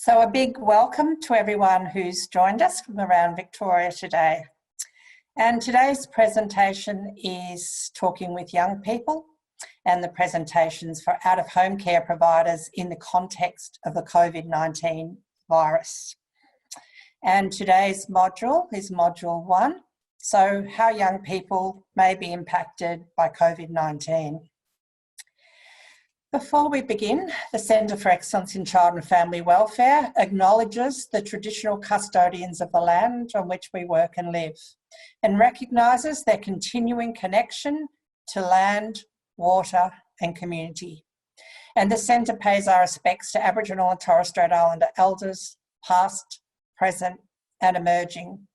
So a big welcome to everyone who's joined us from around Victoria today. And today's presentation is talking with young people and the presentations for out-of-home care providers in the context of the COVID-19 virus. And today's module is Module 1, so how young people may be impacted by COVID-19. Before we begin, the Centre for Excellence in Child and Family Welfare acknowledges the traditional custodians of the land on which we work and live and recognises their continuing connection to land, water and community. And the Centre pays our respects to Aboriginal and Torres Strait Islander elders, past, present and emerging.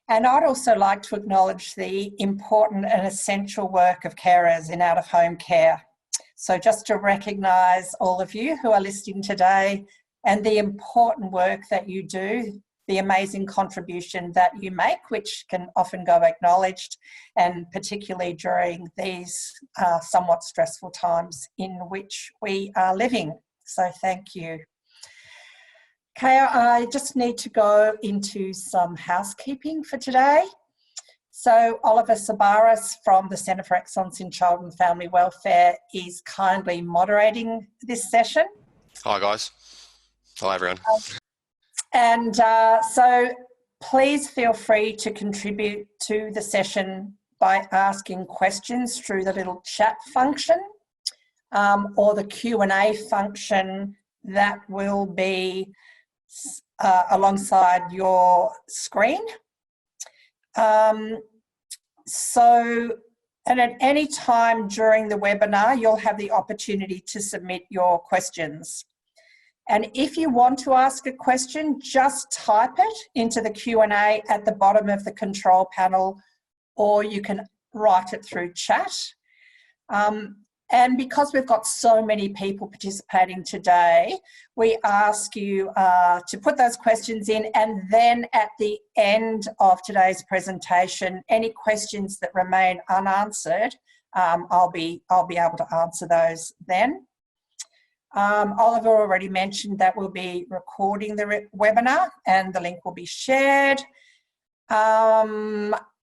And I'd also like to acknowledge the important and essential work of carers in out-of-home care. So just to recognise all of you who are listening today and the important work that you do, the amazing contribution that you make, which can often go acknowledged, and particularly during these somewhat stressful times in which we are living. So thank you. Okay, I just need to go into some housekeeping for today. So Oliver Sabaris from the Centre for Excellence in Child and Family Welfare is kindly moderating this session. Hi guys. Hi everyone. So please feel free to contribute to the session by asking questions through the little chat function or the Q&A function that will be alongside your screen. And at any time during the webinar, you'll have the opportunity to submit your questions. And if you want to ask a question, just type it into the Q&A at the bottom of the control panel, or you can write it through chat. And because we've got so many people participating today, we ask you to put those questions in, and then at the end of today's presentation, any questions that remain unanswered, I'll be able to answer those then. Oliver already mentioned that we'll be recording the webinar and the link will be shared.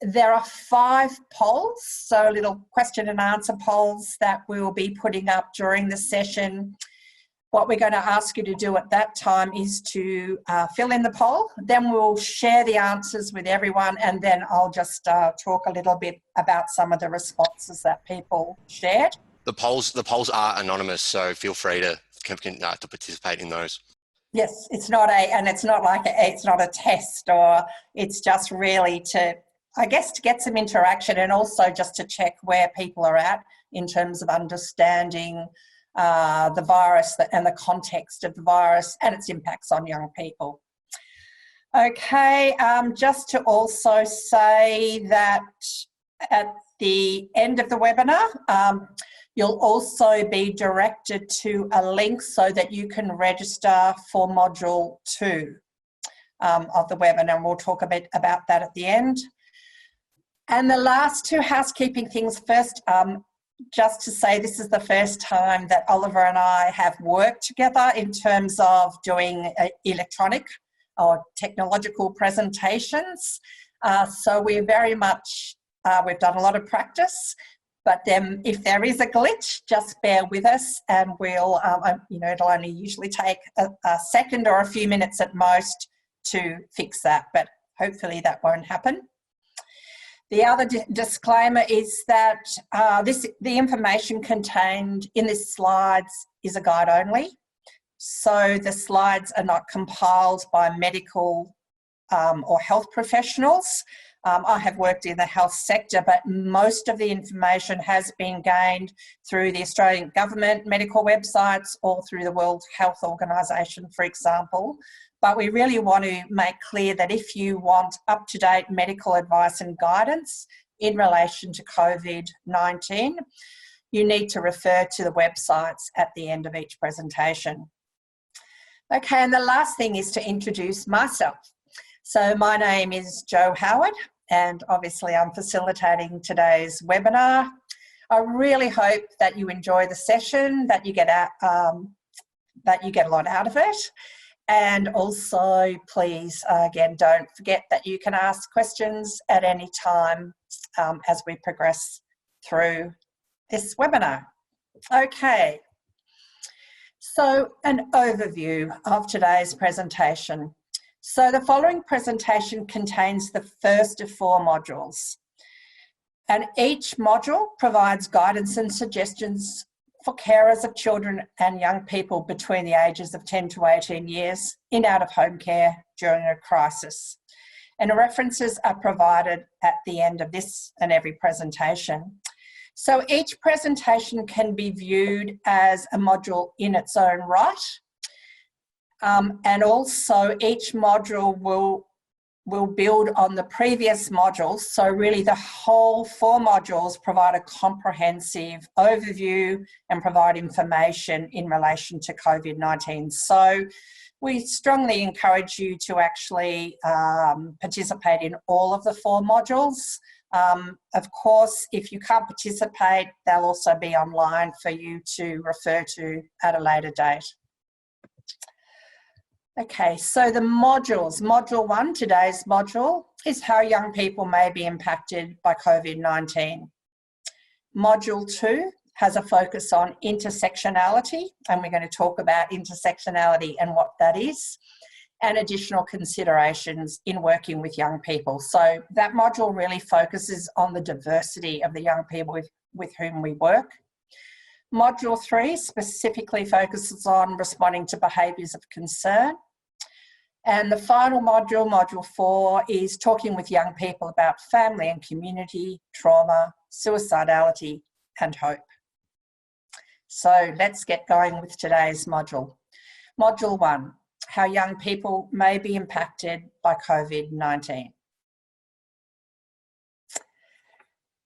There are 5 polls, so little question and answer polls that we will be putting up during the session. What we're going to ask you to do at that time is to fill in the poll, then we'll share the answers with everyone, and then I'll just talk a little bit about some of the responses that people shared. The polls are anonymous, so feel free to participate in those. Yes, it's not a test, or it's just really to, I guess, to get some interaction and also just to check where people are at in terms of understanding the virus and the context of the virus and its impacts on young people. Okay, just to also say that at the end of the webinar, you'll also be directed to a link so that you can register for Module 2 of the webinar, and we'll talk a bit about that at the end. And the last 2 housekeeping things first, just to say this is the first time that Oliver and I have worked together in terms of doing electronic or technological presentations. So we're very much, we've done a lot of practice. But then if there is a glitch, just bear with us and we'll, it'll only usually take a second or a few minutes at most to fix that, but hopefully that won't happen. The other disclaimer is that the information contained in this slides is a guide only. So the slides are not compiled by medical or health professionals. I have worked in the health sector, but most of the information has been gained through the Australian government medical websites or through the World Health Organization, for example. But we really want to make clear that if you want up-to-date medical advice and guidance in relation to COVID-19, you need to refer to the websites at the end of each presentation. Okay, and the last thing is to introduce myself. So my name is Jo Howard, and obviously I'm facilitating today's webinar. I really hope that you enjoy the session, that you get a lot out of it. And also, please, again, don't forget that you can ask questions at any time as we progress through this webinar. Okay, so an overview of today's presentation. So the following presentation contains the first of 4 modules, and each module provides guidance and suggestions for carers of children and young people between the ages of 10 to 18 years in out-of-home care during a crisis. And references are provided at the end of this and every presentation. So each presentation can be viewed as a module in its own right. And also each module will build on the previous modules. So really the whole 4 modules provide a comprehensive overview and provide information in relation to COVID-19. So we strongly encourage you to actually participate in all of the 4 modules. Of course, if you can't participate, they'll also be online for you to refer to at a later date. Okay, so the modules. Module 1, today's module, is how young people may be impacted by COVID-19. Module 2 has a focus on intersectionality, and we're going to talk about intersectionality and what that is, and additional considerations in working with young people. So that module really focuses on the diversity of the young people with whom we work. Module 3 specifically focuses on responding to behaviours of concern. And the final module, module 4, is talking with young people about family and community, trauma, suicidality, and hope. So let's get going with today's module. Module 1, how young people may be impacted by COVID-19.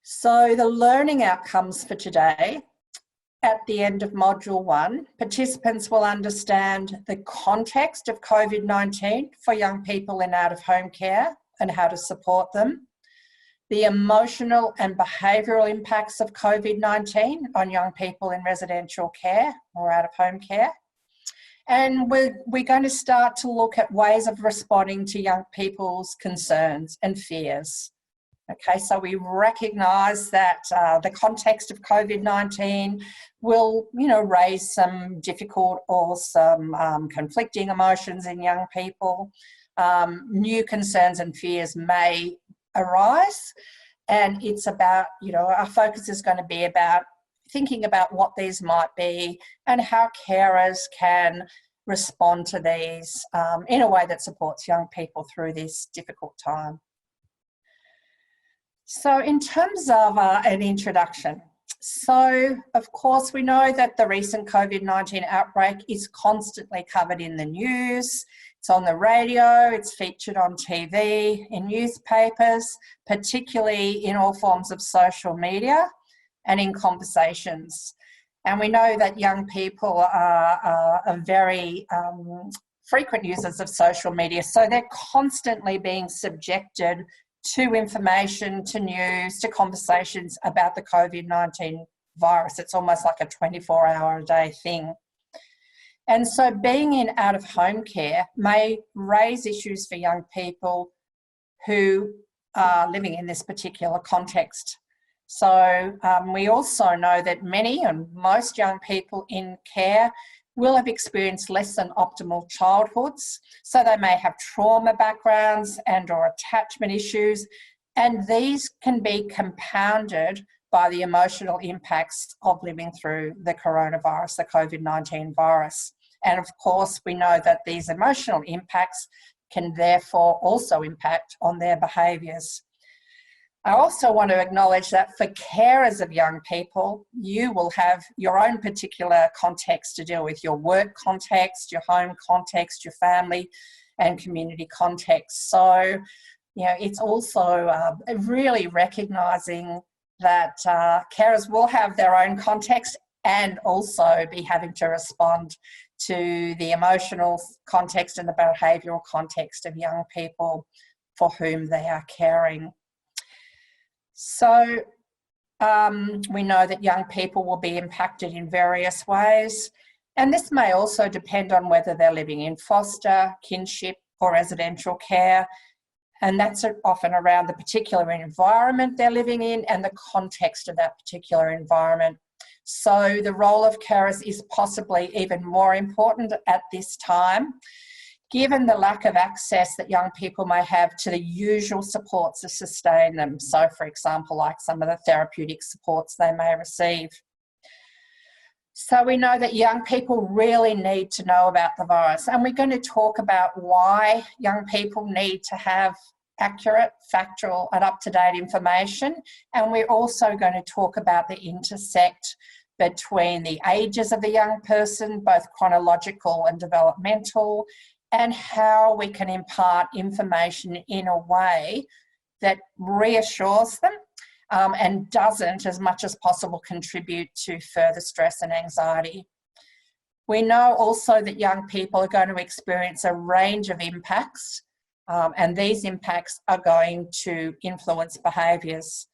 So the learning outcomes for today. At the end of Module 1, participants will understand the context of COVID-19 for young people in out-of-home care and how to support them, the emotional and behavioural impacts of COVID-19 on young people in residential care or out-of-home care. And we're going to start to look at ways of responding to young people's concerns and fears. Okay, so we recognise that the context of COVID-19 will, raise some difficult or some conflicting emotions in young people. New concerns and fears may arise, and it's about, our focus is going to be about thinking about what these might be and how carers can respond to these in a way that supports young people through this difficult time. So in terms of an introduction, so of course we know that the recent COVID-19 outbreak is constantly covered in the news, it's on the radio, it's featured on TV, in newspapers, particularly in all forms of social media and in conversations. And we know that young people are very frequent users of social media, so they're constantly being subjected to information, to news, to conversations about the COVID-19 virus. It's almost like a 24-hour-a-day thing. And so being in out-of-home care may raise issues for young people who are living in this particular context. So we also know that many and most young people in care will have experienced less than optimal childhoods. So they may have trauma backgrounds and or attachment issues, and these can be compounded by the emotional impacts of living through the coronavirus, the COVID-19 virus. And of course, we know that these emotional impacts can therefore also impact on their behaviours. I also want to acknowledge that for carers of young people, you will have your own particular context to deal with, your work context, your home context, your family and community context. So, it's also really recognising that carers will have their own context and also be having to respond to the emotional context and the behavioural context of young people for whom they are caring. So we know that young people will be impacted in various ways, And this may also depend on whether they're living in foster, kinship, or residential care. And that's often around the particular environment they're living in and the context of that particular environment. So the role of carers is possibly even more important at this time, given the lack of access that young people may have to the usual supports to sustain them. So, for example, like some of the therapeutic supports they may receive. So we know that young people really need to know about the virus, and we're going to talk about why young people need to have accurate, factual and up-to-date information. And we're also going to talk about the intersect between the ages of the young person, both chronological and developmental, and how we can impart information in a way that reassures them and doesn't, as much as possible, contribute to further stress and anxiety. We know also that young people are going to experience a range of impacts, and these impacts are going to influence behaviours.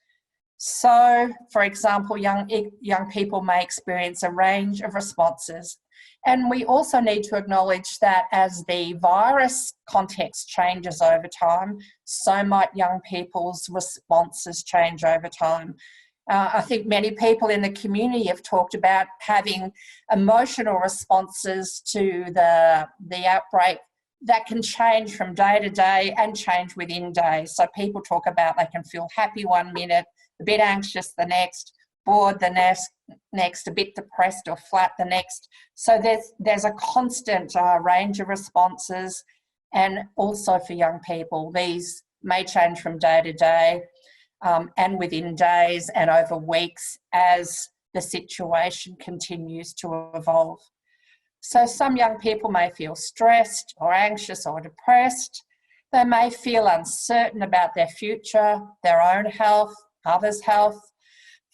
So, for example, young people may experience a range of responses. And we also need to acknowledge that as the virus context changes over time, so might young people's responses change over time. I think many people in the community have talked about having emotional responses to the outbreak that can change from day to day and change within days. So people talk about they can feel happy one minute, a bit anxious the next, bored the next, a bit depressed or flat the next. So there's a constant range of responses, and also for young people, these may change from day to day and within days and over weeks as the situation continues to evolve. So some young people may feel stressed or anxious or depressed. They may feel uncertain about their future, their own health, others' health.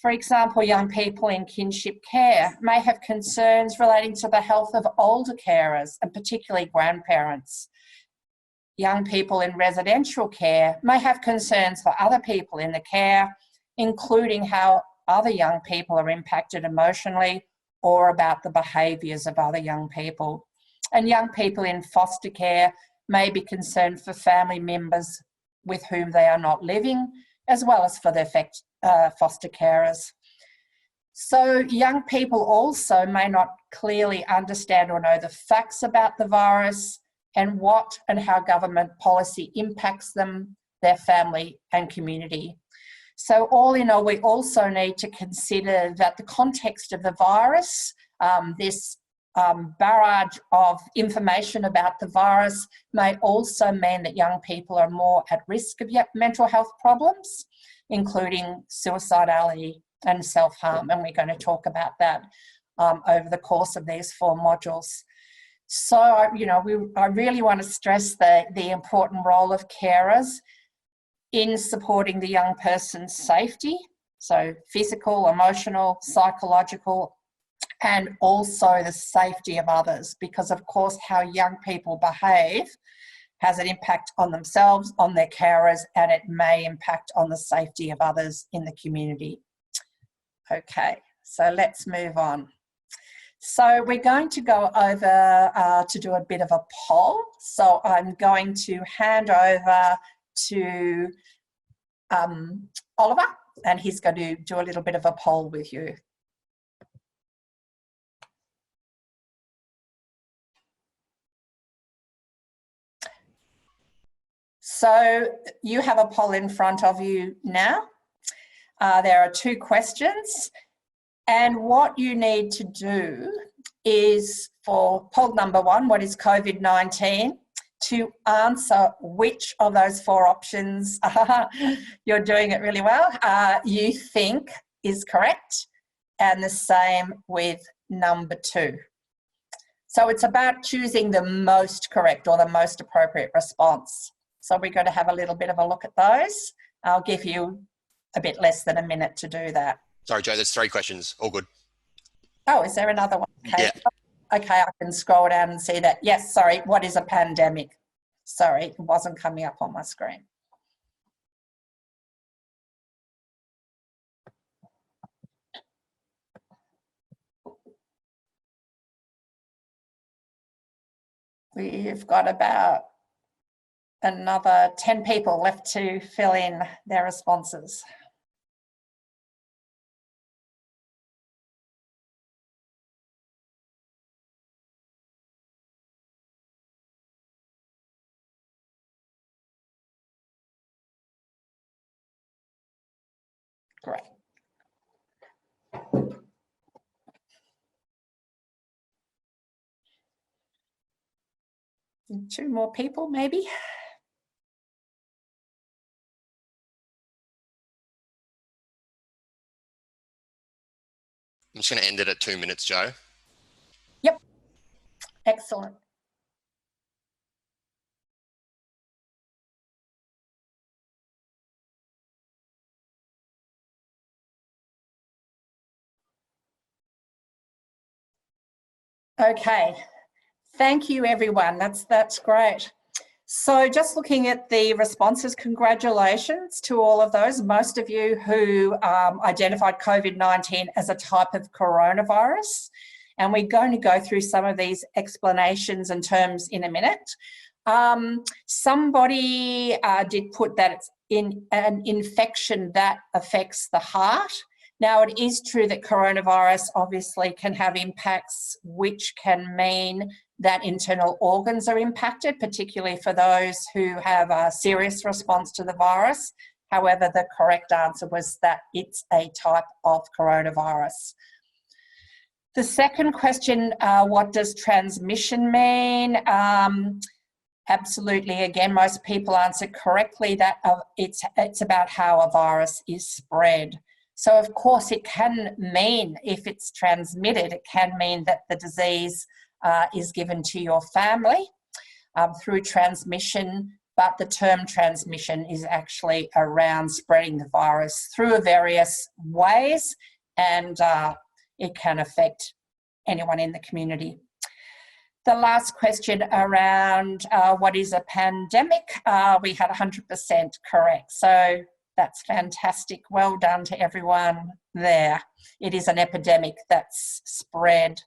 For example, young people in kinship care may have concerns relating to the health of older carers and particularly grandparents. Young people in residential care may have concerns for other people in the care, including how other young people are impacted emotionally or about the behaviours of other young people. And young people in foster care may be concerned for family members with whom they are not living, as well as for their foster carers. So young people also may not clearly understand or know the facts about the virus and what and how government policy impacts them, their family and community. So all in all, we also need to consider that the context of the virus, this barrage of information about the virus may also mean that young people are more at risk of mental health problems, including suicidality and self-harm. And we're going to talk about that over the course of these 4 modules. So, I really want to stress the important role of carers in supporting the young person's safety, so physical, emotional, psychological, and also the safety of others, because of course how young people behave has an impact on themselves, on their carers, and it may impact on the safety of others in the community. Okay, so let's move on. So we're going to go over to do a bit of a poll. So I'm going to hand over to Oliver, and he's going to do a little bit of a poll with you. So you have a poll in front of you now. There are 2 questions, and what you need to do is for poll number 1, what is COVID-19, to answer which of those 4 options, you're doing it really well, you think is correct, and the same with number 2. So it's about choosing the most correct or the most appropriate response. So we're going to have a little bit of a look at those. I'll give you a bit less than a minute to do that. Sorry, Joe, there's 3 questions. All good. Oh, is there another one? Okay. Yeah. Okay, I can scroll down and see that. Yes, sorry, what is a pandemic? Sorry, it wasn't coming up on my screen. We've got about another 10 people left to fill in their responses. Great. Two more people, maybe. I'm just going to end it at 2 minutes, Joe. Yep. Excellent. Okay. Thank you, everyone. That's great. So just looking at the responses, congratulations to all of those. Most of you who identified COVID-19 as a type of coronavirus. And we're going to go through some of these explanations and terms in a minute. Somebody did put that it's in an infection that affects the heart. Now, it is true that coronavirus obviously can have impacts which can mean that internal organs are impacted, particularly for those who have a serious response to the virus. However, the correct answer was that it's a type of coronavirus. The second question, what does transmission mean? Absolutely, again, most people answered correctly that it's about how a virus is spread. So, of course, it can mean, if it's transmitted, it can mean that the disease is given to your family through transmission, but the term transmission is actually around spreading the virus through various ways, and it can affect anyone in the community. The last question around what is a pandemic, we had 100% correct. So that's fantastic. Well done to everyone there. It is an epidemic that's spread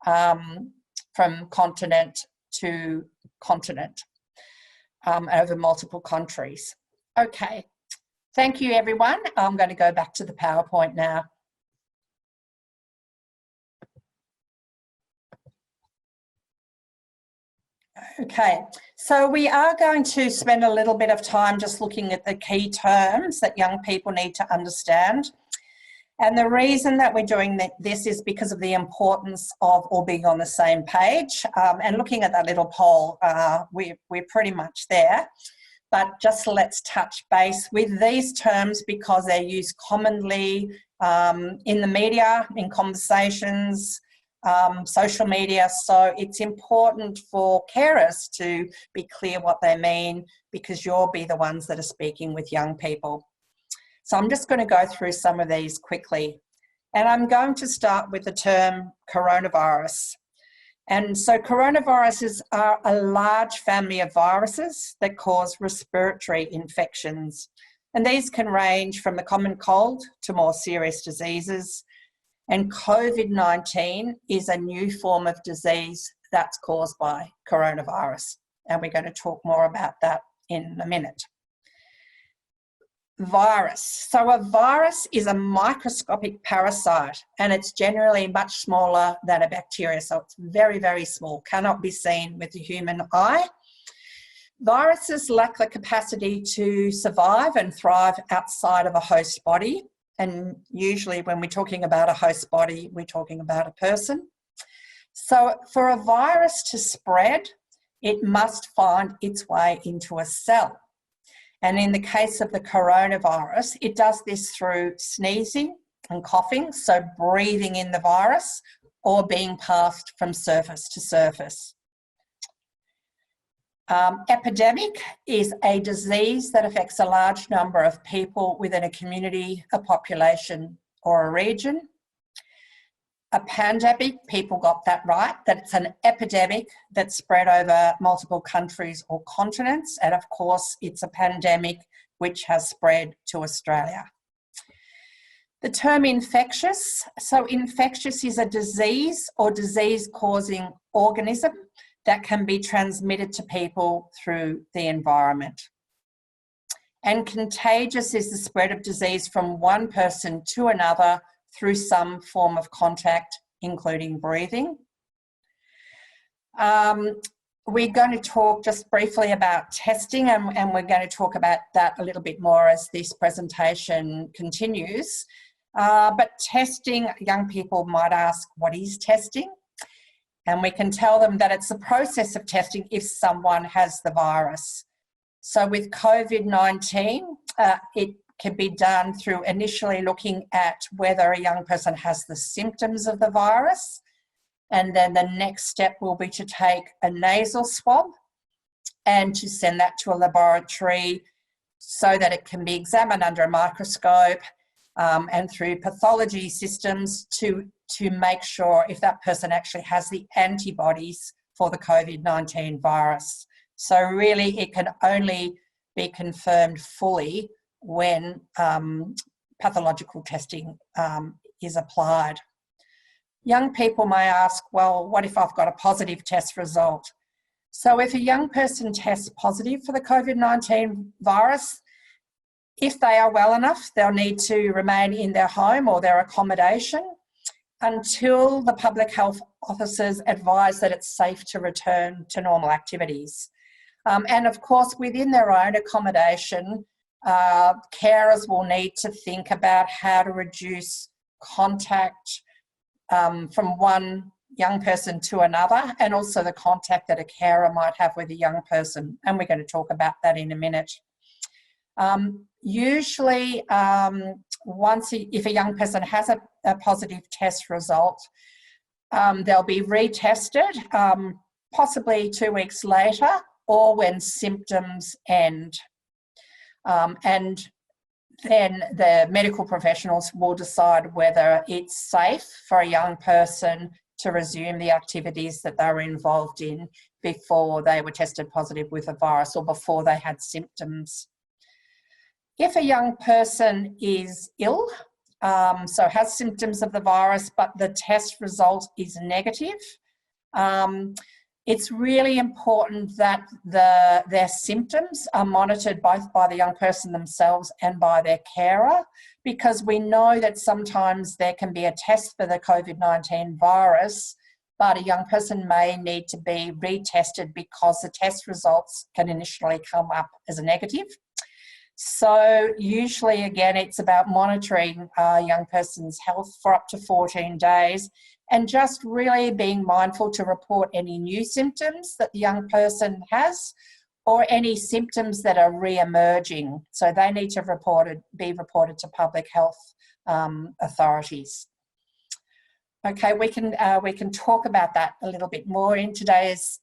from continent to continent over multiple countries. Okay, thank you, everyone. I'm going to go back to the PowerPoint now. Okay, so we are going to spend a little bit of time just looking at the key terms that young people need to understand. And the reason that we're doing this is because of the importance of all being on the same page. And looking at that little poll, we're pretty much there. But just let's touch base with these terms because they're used commonly in the media, in conversations, social media. So it's important for carers to be clear what they mean because you'll be the ones that are speaking with young people. So I'm just going to go through some of these quickly. And I'm going to start with the term coronavirus. And so coronaviruses are a large family of viruses that cause respiratory infections. And these can range from the common cold to more serious diseases. And COVID-19 is a new form of disease that's caused by coronavirus. And we're going to talk more about that in a minute. Virus. So a virus is a microscopic parasite and it's generally much smaller than a bacteria. So it's very, very small, cannot be seen with the human eye. Viruses lack the capacity to survive and thrive outside of a host body. And usually when we're talking about a host body, we're talking about a person. So for a virus to spread, it must find its way into a cell. And in the case of the coronavirus, it does this through sneezing and coughing, so breathing in the virus or being passed from surface to surface. Epidemic is a disease that affects a large number of people within a community, a population, or a region. A pandemic, people got that right, that it's an epidemic that's spread over multiple countries or continents. And of course, it's a pandemic which has spread to Australia. The term infectious. So infectious is a disease or disease-causing organism that can be transmitted to people through the environment. And contagious is the spread of disease from one person to another through some form of contact, including breathing. We're going to talk just briefly about testing, and we're going to talk about that a little bit more as this presentation continues. But testing, young people might ask, what is testing? And we can tell them that it's the process of testing if someone has the virus. So with COVID-19, it can be done through initially looking at whether a young person has the symptoms of the virus. And then the next step will be to take a nasal swab and to send that to a laboratory so that it can be examined under a microscope and through pathology systems to make sure if that person actually has the antibodies for the COVID-19 virus. So really it can only be confirmed fully when pathological testing is applied. Young people may ask, well, what if I've got a positive test result? So if a young person tests positive for the COVID-19 virus, if they are well enough, they'll need to remain in their home or their accommodation until the public health officers advise that it's safe to return to normal activities. And of course, within their own accommodation, carers will need to think about how to reduce contact from one young person to another, and also the contact that a carer might have with a young person. And we're going to talk about that in a minute. Usually, if a young person has a positive test result, they'll be retested, possibly 2 weeks later, or when symptoms end. And then the medical professionals will decide whether it's safe for a young person to resume the activities that they were involved in before they were tested positive with a virus or before they had symptoms. If a young person is ill, so has symptoms of the virus, but the test result is negative, it's really important that their symptoms are monitored both by the young person themselves and by their carer, because we know that sometimes there can be a test for the COVID-19 virus, but a young person may need to be retested because the test results can initially come up as a negative. So usually, again, it's about monitoring a young person's health for up to 14 days and just really being mindful to report any new symptoms that the young person has or any symptoms that are re-emerging. So they need to be reported to public health authorities. Okay, we can talk about that a little bit more in today's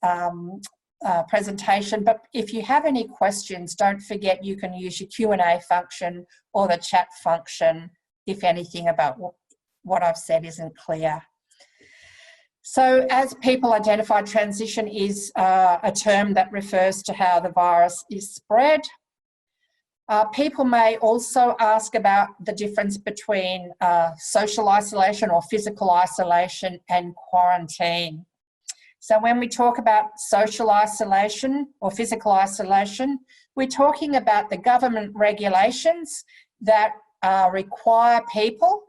presentation, but if you have any questions, don't forget you can use your Q&A function or the chat function if anything about what I've said isn't clear. So as people identify, transition is a term that refers to how the virus is spread. People may also ask about the difference between social isolation or physical isolation and quarantine. So when we talk about social isolation or physical isolation, we're talking about the government regulations that require people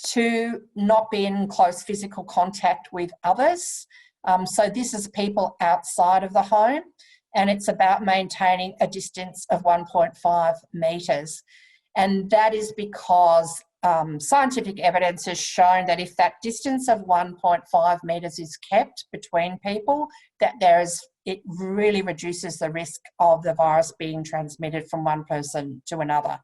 to not be in close physical contact with others. So this is people outside of the home, and it's about maintaining a distance of 1.5 metres. And that is because scientific evidence has shown that if that distance of 1.5 metres is kept between people, that it really reduces the risk of the virus being transmitted from one person to another.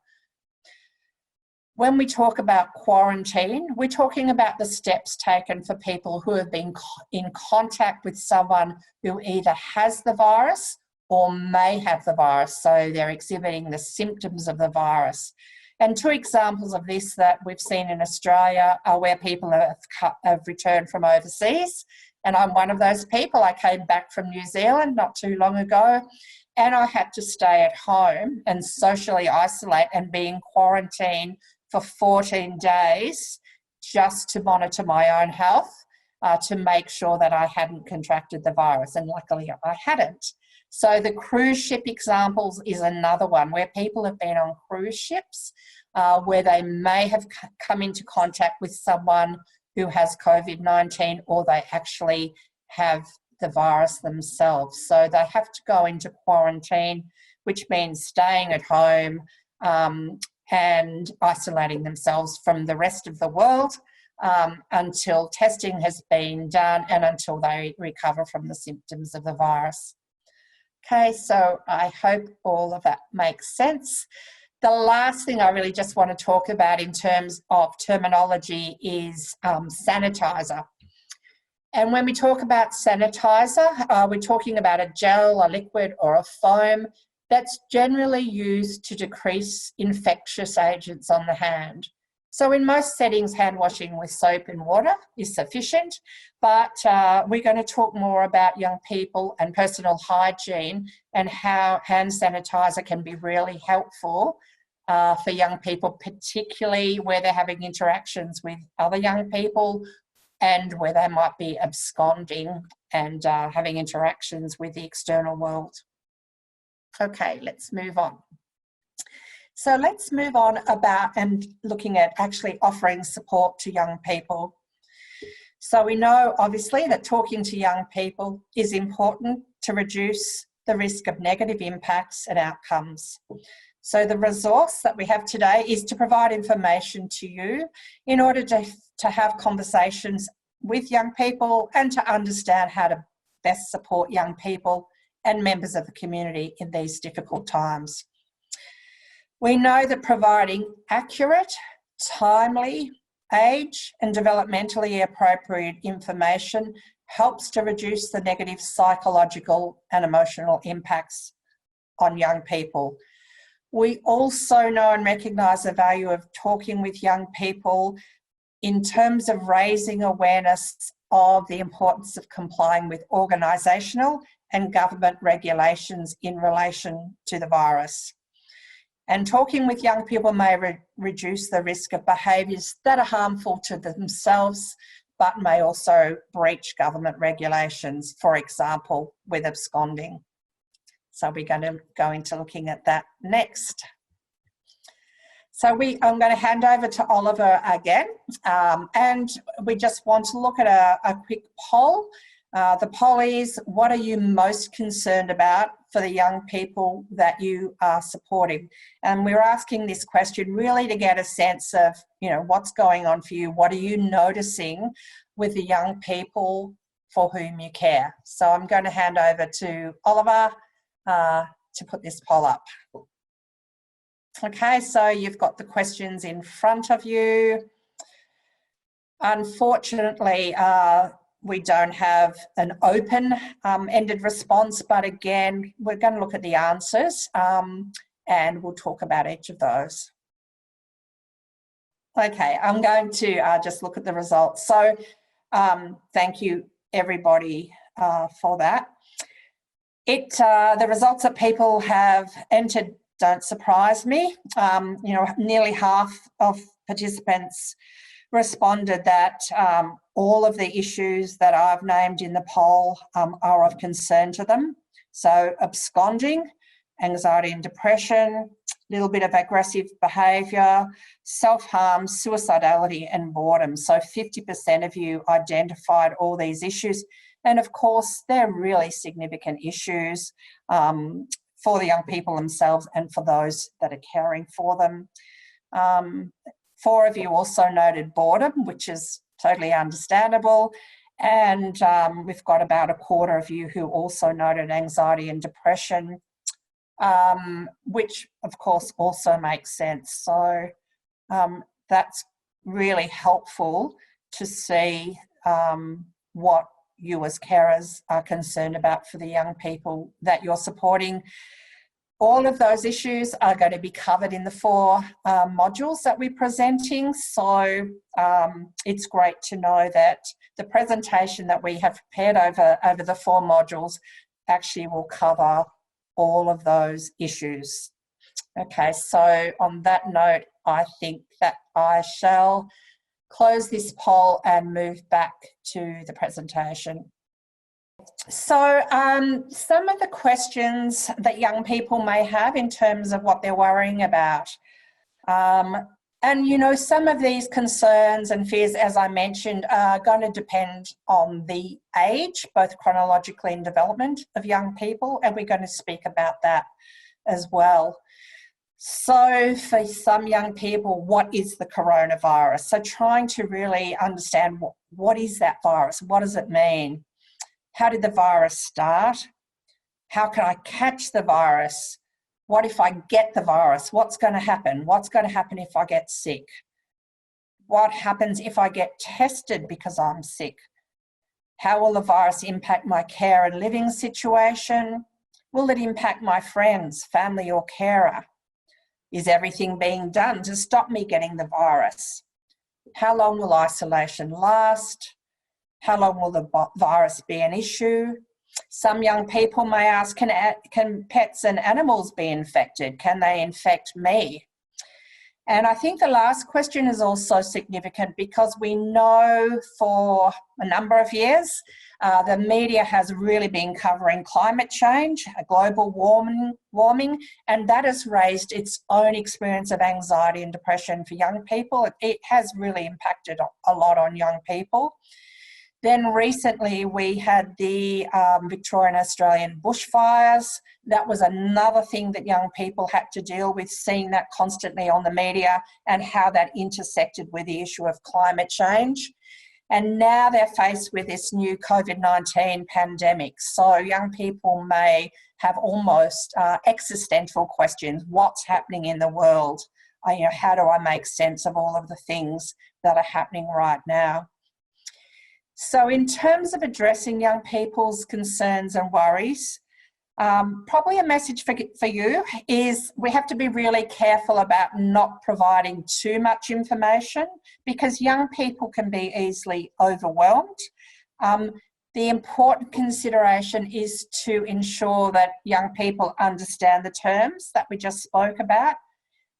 When we talk about quarantine, we're talking about the steps taken for people who have been in contact with someone who either has the virus or may have the virus, so they're exhibiting the symptoms of the virus. And two examples of this that we've seen in Australia are where people have returned from overseas. And I'm one of those people. I came back from New Zealand not too long ago, and I had to stay at home and socially isolate and be in quarantine for 14 days just to monitor my own health. to make sure that I hadn't contracted the virus, and luckily I hadn't. So the cruise ship examples is another one where people have been on cruise ships where they may have come into contact with someone who has COVID-19, or they actually have the virus themselves. So they have to go into quarantine, which means staying at home and isolating themselves from the rest of the world until testing has been done and until they recover from the symptoms of the virus. Okay, so I hope all of that makes sense. The last thing I really just want to talk about in terms of terminology is sanitizer. And when we talk about sanitizer, we're talking about a gel, a liquid, or a foam that's generally used to decrease infectious agents on the hand. So in most settings, hand washing with soap and water is sufficient, but we're going to talk more about young people and personal hygiene and how hand sanitizer can be really helpful for young people, particularly where they're having interactions with other young people and where they might be absconding and having interactions with the external world. Okay, let's move on. So let's move on about and looking at actually offering support to young people. So we know obviously that talking to young people is important to reduce the risk of negative impacts and outcomes. So the resource that we have today is to provide information to you in order to have conversations with young people and to understand how to best support young people and members of the community in these difficult times. We know that providing accurate, timely, age and developmentally appropriate information helps to reduce the negative psychological and emotional impacts on young people. We also know and recognise the value of talking with young people in terms of raising awareness of the importance of complying with organisational and government regulations in relation to the virus. And talking with young people may reduce the risk of behaviours that are harmful to themselves, but may also breach government regulations, for example, with absconding. So we're going to go into looking at that next. So I'm going to hand over to Oliver again, and we just want to look at a quick poll. The poll is, what are you most concerned about for the young people that you are supporting? And we're asking this question really to get a sense of, what's going on for you. What are you noticing with the young people for whom you care? So I'm going to hand over to Oliver to put this poll up. Okay, so you've got the questions in front of you. Unfortunately, we don't have an open-ended response, but again, we're going to look at the answers and we'll talk about each of those. Okay, I'm going to just look at the results. So thank you, everybody, for that. The results that people have entered don't surprise me. Nearly half of participants responded that all of the issues that I've named in the poll are of concern to them. So absconding, anxiety and depression, a little bit of aggressive behaviour, self-harm, suicidality and boredom. So 50% of you identified all these issues. And of course, they're really significant issues for the young people themselves and for those that are caring for them. 4 of you also noted boredom, which is totally understandable. And we've got about a quarter of you who also noted anxiety and depression, which of course also makes sense. So that's really helpful to see what you as carers are concerned about for the young people that you're supporting. All of those issues are going to be covered in the 4 modules that we're presenting. So it's great to know that the presentation that we have prepared over the 4 modules actually will cover all of those issues. Okay, so on that note, I think that I shall close this poll and move back to the presentation. So some of the questions that young people may have in terms of what they're worrying about. And, you know, some of these concerns and fears, as I mentioned, are going to depend on the age, both chronologically and development of young people, and we're going to speak about that as well. So for some young people, what is the coronavirus? So trying to really understand what is that virus? What does it mean? How did the virus start? How can I catch the virus? What if I get the virus? What's going to happen? What's going to happen if I get sick? What happens if I get tested because I'm sick? How will the virus impact my care and living situation? Will it impact my friends, family or carer? Is everything being done to stop me getting the virus? How long will isolation last? How long will the virus be an issue? Some young people may ask, can pets and animals be infected? Can they infect me? And I think the last question is also significant because we know for a number of years, the media has really been covering climate change, global warming, and that has raised its own experience of anxiety and depression for young people. It has really impacted a lot on young people. Then recently we had the Victorian Australian bushfires. That was another thing that young people had to deal with, seeing that constantly on the media and how that intersected with the issue of climate change. And now they're faced with this new COVID-19 pandemic. So young people may have almost existential questions. What's happening in the world? How do I make sense of all of the things that are happening right now? So in terms of addressing young people's concerns and worries, probably a message for you is we have to be really careful about not providing too much information because young people can be easily overwhelmed. The important consideration is to ensure that young people understand the terms that we just spoke about,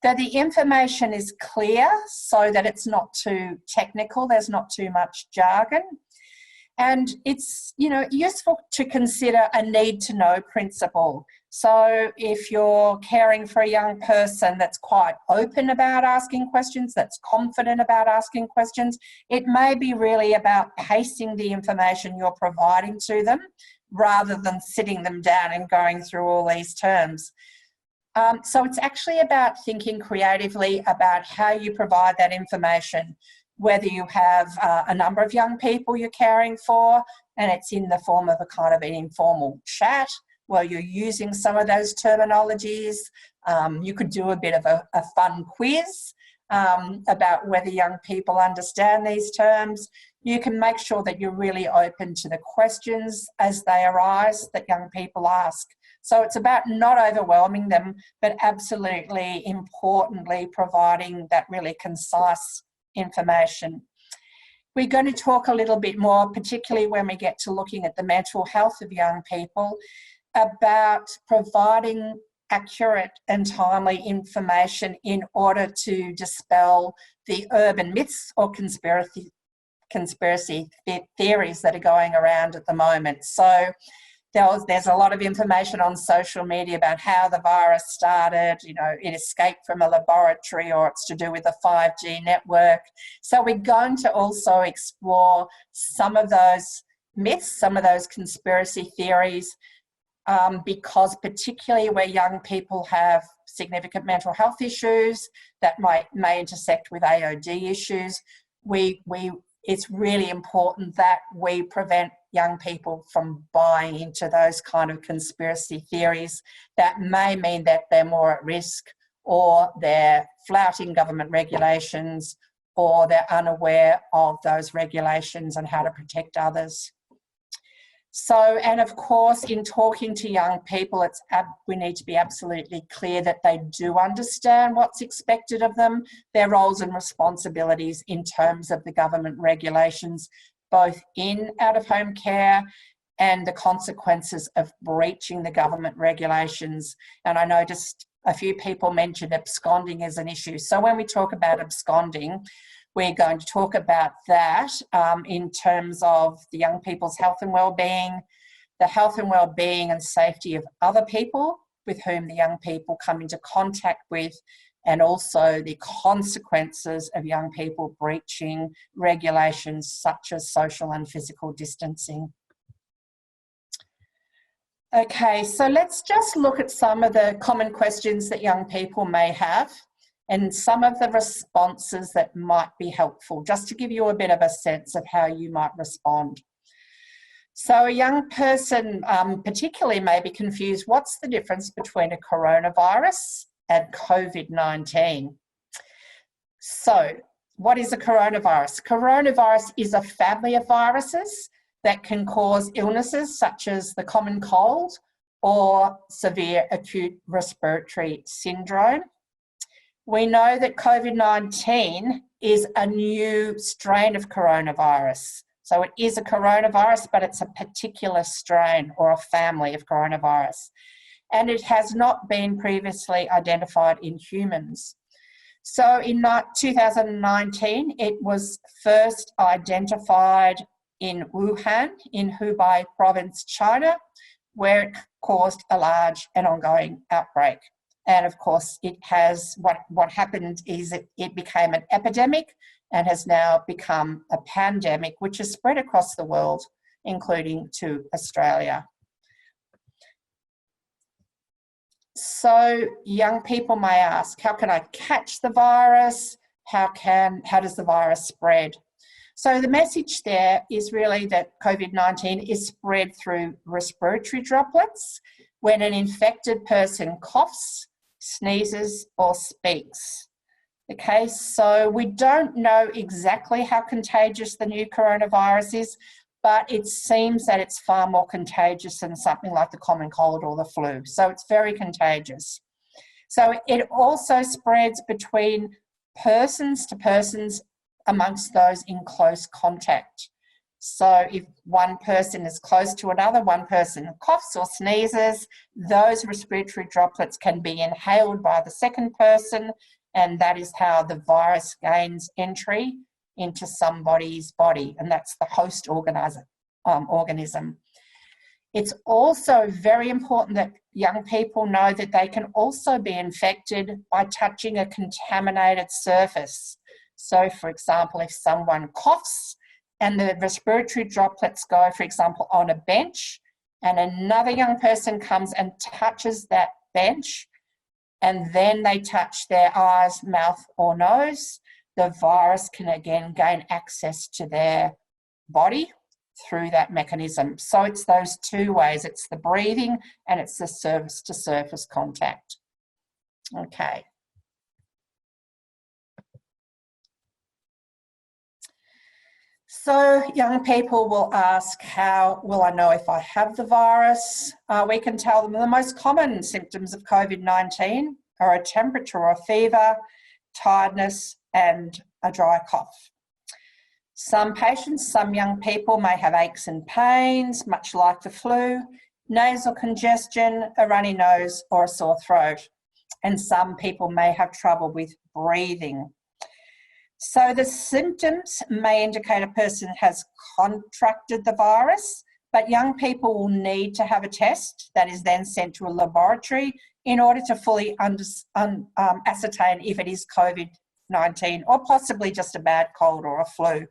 that the information is clear so that it's not too technical, there's not too much jargon. And it's, useful to consider a need-to-know principle. So if you're caring for a young person that's quite open about asking questions, that's confident about asking questions, it may be really about pacing the information you're providing to them rather than sitting them down and going through all these terms. So it's actually about thinking creatively about how you provide that information, whether you have a number of young people you're caring for and it's in the form of a kind of an informal chat where you're using some of those terminologies. You could do a bit of a fun quiz about whether young people understand these terms. You can make sure that you're really open to the questions as they arise that young people ask. So it's about not overwhelming them, but absolutely importantly providing that really concise information. We're going to talk a little bit more, particularly when we get to looking at the mental health of young people, about providing accurate and timely information in order to dispel the urban myths or conspiracy theories that are going around at the moment. So there's a lot of information on social media about how the virus started, it escaped from a laboratory or it's to do with the 5G network. So we're going to also explore some of those myths, some of those conspiracy theories, because particularly where young people have significant mental health issues that may intersect with AOD issues, it's really important that we prevent young people from buying into those kind of conspiracy theories that may mean that they're more at risk or they're flouting government regulations or they're unaware of those regulations and how to protect others. So, and of course, in talking to young people, we need to be absolutely clear that they do understand what's expected of them, their roles and responsibilities in terms of the government regulations, both in out-of-home care and the consequences of breaching the government regulations. And I noticed a few people mentioned absconding as an issue. So when we talk about absconding, We're going to talk about that in terms of the young people's health and well-being, the health and well-being and safety of other people with whom the young people come into contact with, and also the consequences of young people breaching regulations such as social and physical distancing. Okay, so let's just look at some of the common questions that young people may have and some of the responses that might be helpful, just to give you a bit of a sense of how you might respond. So a young person particularly may be confused, what's the difference between a coronavirus and COVID-19? So what is a coronavirus? Coronavirus is a family of viruses that can cause illnesses such as the common cold or severe acute respiratory syndrome. We know that COVID-19 is a new strain of coronavirus. So it is a coronavirus, but it's a particular strain or a family of coronavirus. And it has not been previously identified in humans. So in 2019, it was first identified in Wuhan, in Hubei province, China, where it caused a large and ongoing outbreak. And of course, it has, what happened is it became an epidemic and has now become a pandemic, which has spread across the world, including to Australia. So young people may ask, how can I catch the virus? How does the virus spread? So the message there is really that COVID-19 is spread through respiratory droplets when an infected person coughs, sneezes, or speaks. Okay, so we don't know exactly how contagious the new coronavirus is, but it seems that it's far more contagious than something like the common cold or the flu. So it's very contagious. So it also spreads between persons to persons amongst those in close contact. So if one person is close to another, one person coughs or sneezes, those respiratory droplets can be inhaled by the second person, and that is how the virus gains entry into somebody's body, and that's the host organism. It's also very important that young people know that they can also be infected by touching a contaminated surface. So, for example, if someone coughs and the respiratory droplets go, for example, on a bench, and another young person comes and touches that bench, and then they touch their eyes, mouth, or nose, the virus can again gain access to their body through that mechanism. So it's those two ways. It's the breathing and it's the surface-to-surface contact. Okay. So young people will ask, how will I know if I have the virus? We can tell them the most common symptoms of COVID-19 are a temperature or fever, tiredness, and a dry cough. Some patients, some young people may have aches and pains, much like the flu, nasal congestion, a runny nose, or a sore throat. And some people may have trouble with breathing. So the symptoms may indicate a person has contracted the virus, but young people will need to have a test that is then sent to a laboratory in order to fully ascertain if it is COVID-19 or possibly just a bad cold or a flu.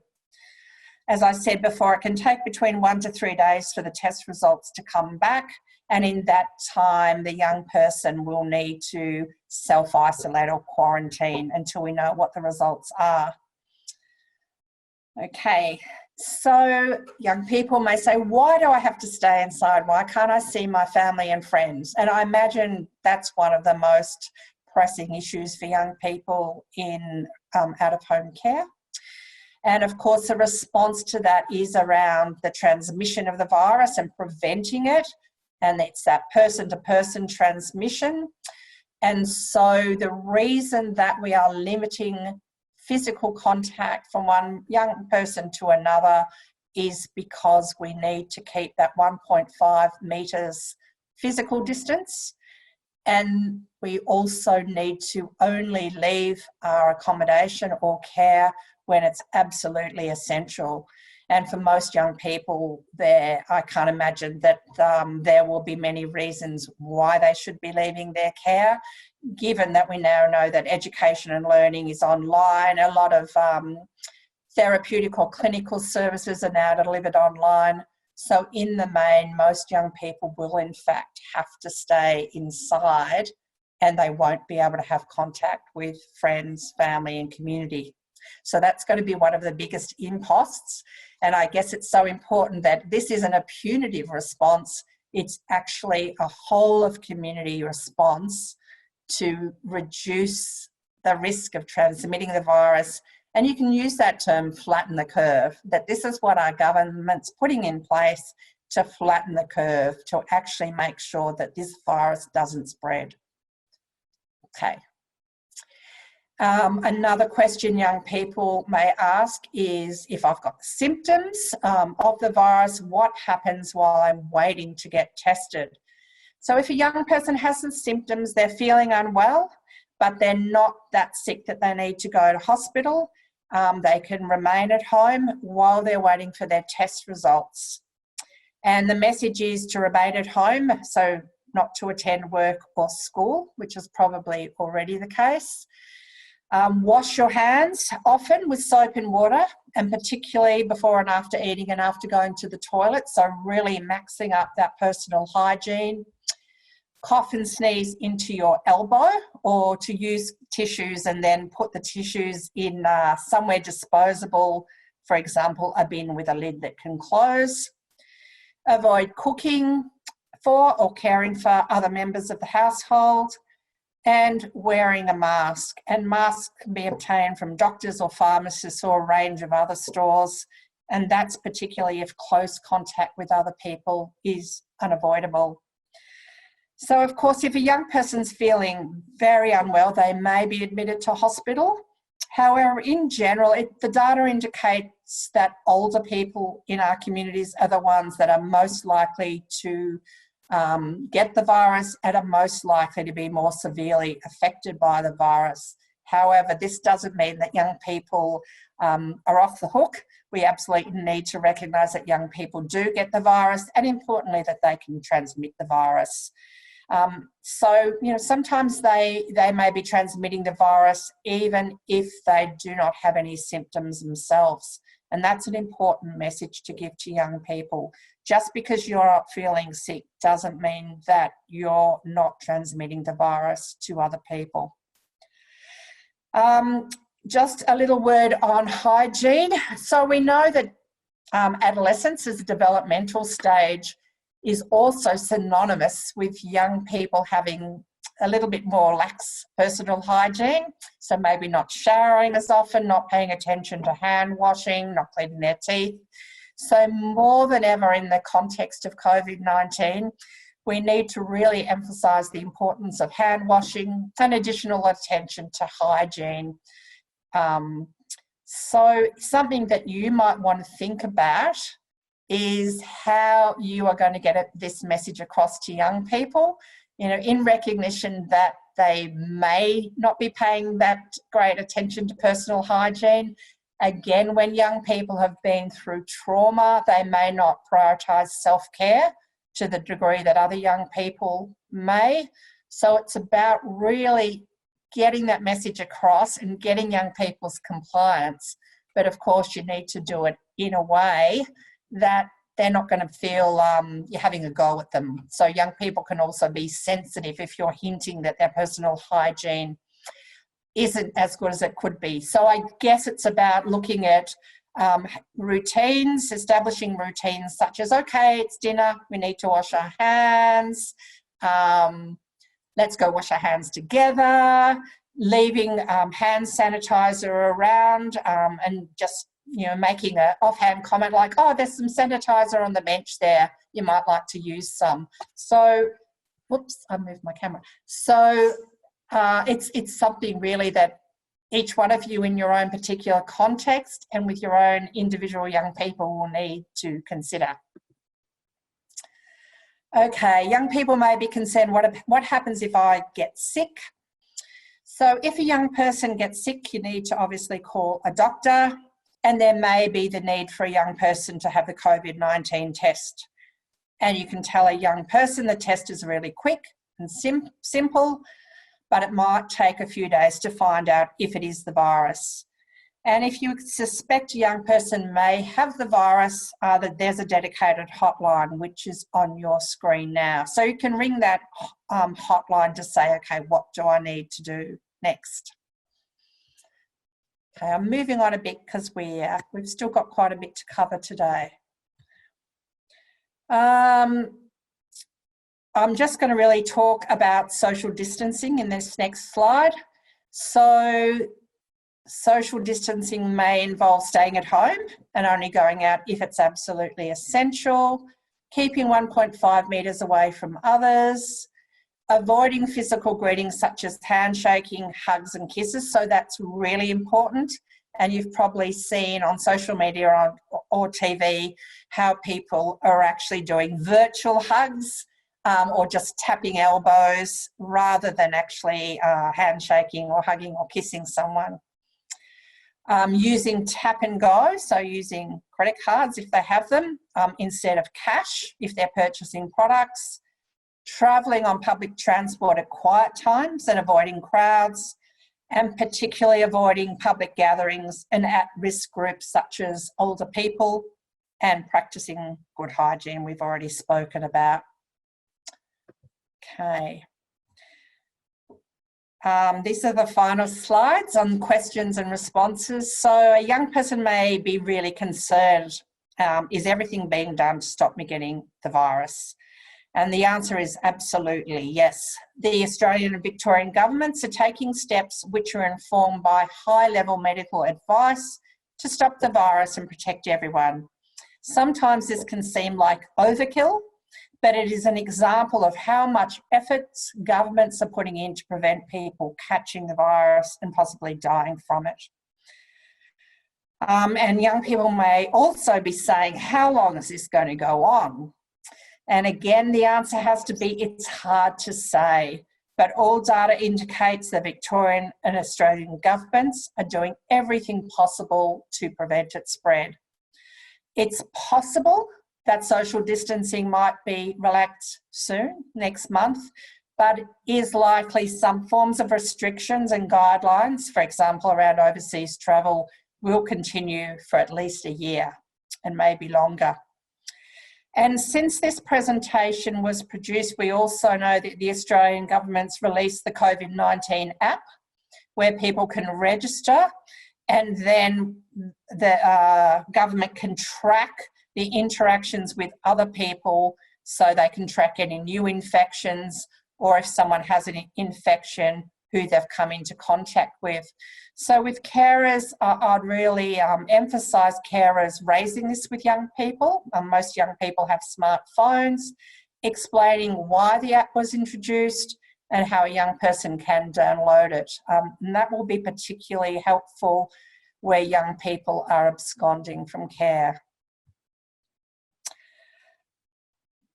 As I said before, it can take between 1 to 3 days for the test results to come back, and in that time the young person will need to self-isolate or quarantine until we know what the results are. Okay, so young people may say, why do I have to stay inside? Why can't I see my family and friends? And I imagine that's one of the most pressing issues for young people in out-of-home care. And of course, the response to that is around the transmission of the virus and preventing it. And it's that person-to-person transmission. And so the reason that we are limiting physical contact from one young person to another is because we need to keep that 1.5 metres physical distance. And we also need to only leave our accommodation or care when it's absolutely essential. And for most young people there, I can't imagine that there will be many reasons why they should be leaving their care, given that we now know that education and learning is online. A lot of therapeutic or clinical services are now delivered online. So in the main, most young people will in fact have to stay inside, and they won't be able to have contact with friends, family and community. So that's going to be one of the biggest imposts. And I guess it's so important that this isn't a punitive response. It's actually a whole of community response to reduce the risk of transmitting the virus. And you can use that term, flatten the curve, that this is what our government's putting in place to flatten the curve, to actually make sure that this virus doesn't spread. Okay. Another question young people may ask is, if I've got symptoms of the virus, what happens while I'm waiting to get tested? So if a young person has some symptoms, they're feeling unwell, but they're not that sick that they need to go to hospital, they can remain at home while they're waiting for their test results. And the message is to remain at home, so not to attend work or school, which is probably already the case. Wash your hands often with soap and water, and particularly before and after eating and after going to the toilet, so really maxing up that personal hygiene. Cough and sneeze into your elbow, or to use tissues and then put the tissues in somewhere disposable, for example, a bin with a lid that can close. Avoid cooking for or caring for other members of the household, and wearing a mask. And masks can be obtained from doctors or pharmacists or a range of other stores, and that's particularly if close contact with other people is unavoidable. So of course, if a young person's feeling very unwell, they may be admitted to hospital. However, in general, the data indicates that older people in our communities are the ones that are most likely to get the virus and are most likely to be more severely affected by the virus. However, this doesn't mean that young people are off the hook. We absolutely need to recognise that young people do get the virus, and importantly that they can transmit the virus. So, you know, sometimes they may be transmitting the virus even if they do not have any symptoms themselves. And that's an important message to give to young people. Just because you're not feeling sick doesn't mean that you're not transmitting the virus to other people. Just a little word on hygiene. So we know that adolescence as a developmental stage is also synonymous with young people having a little bit more lax personal hygiene. So maybe not showering as often, not paying attention to hand washing, not cleaning their teeth. So more than ever in the context of COVID-19, we need to really emphasise the importance of hand washing and additional attention to hygiene. So something that you might want to think about is how you are going to get this message across to young people, you know, in recognition that they may not be paying that great attention to personal hygiene. Again, when young people have been through trauma, they may not prioritise self-care to the degree that other young people may. So it's about really getting that message across and getting young people's compliance. But of course, you need to do it in a way that they're not going to feel you're having a go at them. So young people can also be sensitive if you're hinting that their personal hygiene isn't as good as it could be. So I guess it's about looking at routines, establishing routines such as, okay, it's dinner, we need to wash our hands, let's go wash our hands together, leaving hand sanitizer around and just, you know, making an offhand comment like, oh, there's some sanitizer on the bench there, you might like to use some. So, whoops, I moved my camera. So it's something really that each one of you in your own particular context and with your own individual young people will need to consider. Okay, young people may be concerned, what happens if I get sick? So if a young person gets sick, you need to obviously call a doctor, and there may be the need for a young person to have the COVID-19 test. And you can tell a young person the test is really quick and simple, but it might take a few days to find out if it is the virus. And if you suspect a young person may have the virus, there's a dedicated hotline which is on your screen now. So you can ring that hotline to say, okay, what do I need to do next? Okay, I'm moving on a bit because we've still got quite a bit to cover today. I'm just going to really talk about social distancing in this next slide. So social distancing may involve staying at home and only going out if it's absolutely essential, keeping 1.5 metres away from others, avoiding physical greetings such as handshaking, hugs and kisses. So that's really important. And you've probably seen on social media or TV how people are actually doing virtual hugs or just tapping elbows rather than actually handshaking or hugging or kissing someone. Using tap and go, so using credit cards if they have them, instead of cash if they're purchasing products. Travelling on public transport at quiet times and avoiding crowds, and particularly avoiding public gatherings and at-risk groups such as older people, and practicing good hygiene we've already spoken about. Okay. These are the final slides on questions and responses. So a young person may be really concerned, is everything being done to stop me getting the virus? And the answer is absolutely yes. The Australian and Victorian governments are taking steps which are informed by high-level medical advice to stop the virus and protect everyone. Sometimes this can seem like overkill, but it is an example of how much effort governments are putting in to prevent people catching the virus and possibly dying from it. And young people may also be saying, how long is this going to go on? And again, the answer has to be, it's hard to say, but all data indicates the Victorian and Australian governments are doing everything possible to prevent its spread. It's possible that social distancing might be relaxed soon, next month, but it is likely some forms of restrictions and guidelines, for example, around overseas travel, will continue for at least a year and maybe longer. And since this presentation was produced, we also know that the Australian government's released the COVID-19 app where people can register, and then the government can track the interactions with other people so they can track any new infections, or if someone has an infection, who they've come into contact with. So with carers, I'd really emphasise carers raising this with young people. Most young people have smartphones, explaining why the app was introduced and how a young person can download it. And that will be particularly helpful where young people are absconding from care.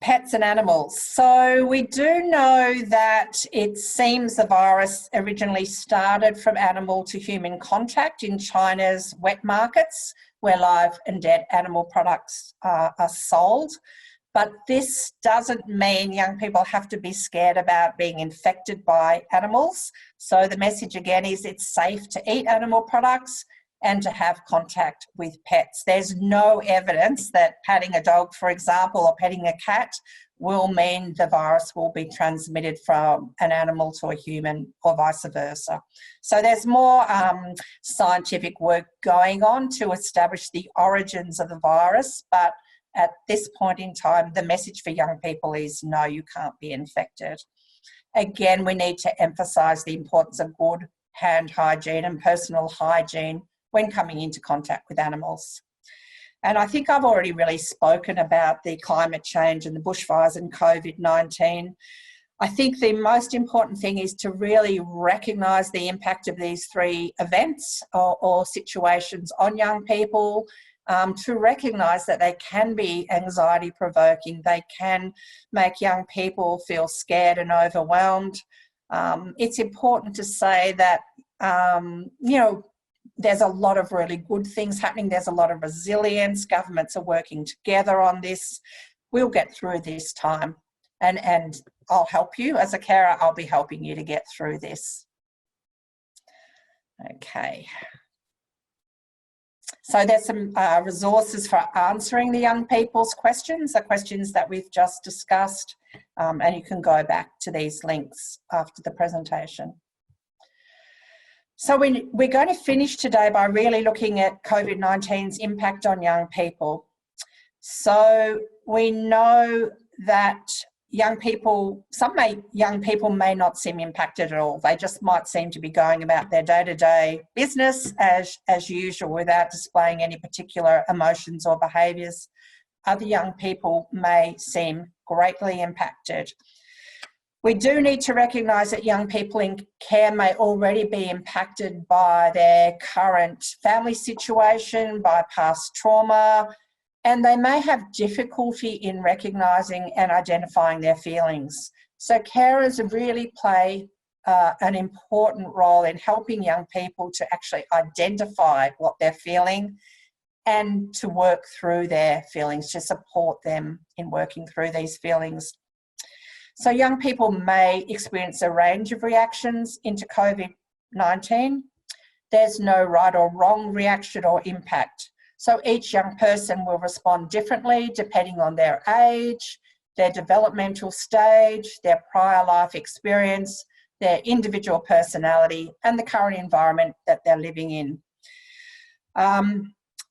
Pets and animals. So we do know that it seems the virus originally started from animal to human contact in China's wet markets where live and dead animal products are sold. But this doesn't mean young people have to be scared about being infected by animals. So the message again is it's safe to eat animal products and to have contact with pets. There's no evidence that patting a dog, for example, or petting a cat will mean the virus will be transmitted from an animal to a human or vice versa. So there's more scientific work going on to establish the origins of the virus, but at this point in time, the message for young people is no, you can't be infected. Again, we need to emphasise the importance of good hand hygiene and personal hygiene when coming into contact with animals. And I think I've already really spoken about the climate change and the bushfires and COVID-19. I think the most important thing is to really recognise the impact of these three events or situations on young people, to recognise that they can be anxiety provoking, they can make young people feel scared and overwhelmed. It's important to say that, you know, there's a lot of really good things happening. There's a lot of resilience. Governments are working together on this. We'll get through this time, and I'll help you. As a carer, I'll be helping you to get through this. Okay. So there's some resources for answering the young people's questions, the questions that we've just discussed, and you can go back to these links after the presentation. So we're going to finish today by really looking at COVID-19's impact on young people. So we know that some young people may not seem impacted at all. They just might seem to be going about their day-to-day business as usual without displaying any particular emotions or behaviours. Other young people may seem greatly impacted. We do need to recognise that young people in care may already be impacted by their current family situation, by past trauma, and they may have difficulty in recognising and identifying their feelings. So carers really play an important role in helping young people to actually identify what they're feeling and to work through their feelings, to support them in working through these feelings. So young people may experience a range of reactions into COVID-19. There's no right or wrong reaction or impact. So each young person will respond differently depending on their age, their developmental stage, their prior life experience, their individual personality, and the current environment that they're living in.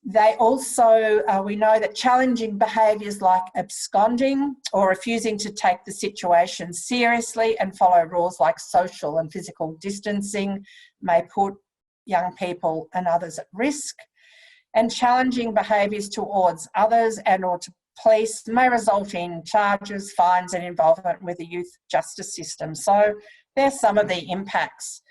They also, we know that challenging behaviours like absconding or refusing to take the situation seriously and follow rules like social and physical distancing may put young people and others at risk. And challenging behaviours towards others and or to police may result in charges, fines and involvement with the youth justice system. So there's some of the impacts.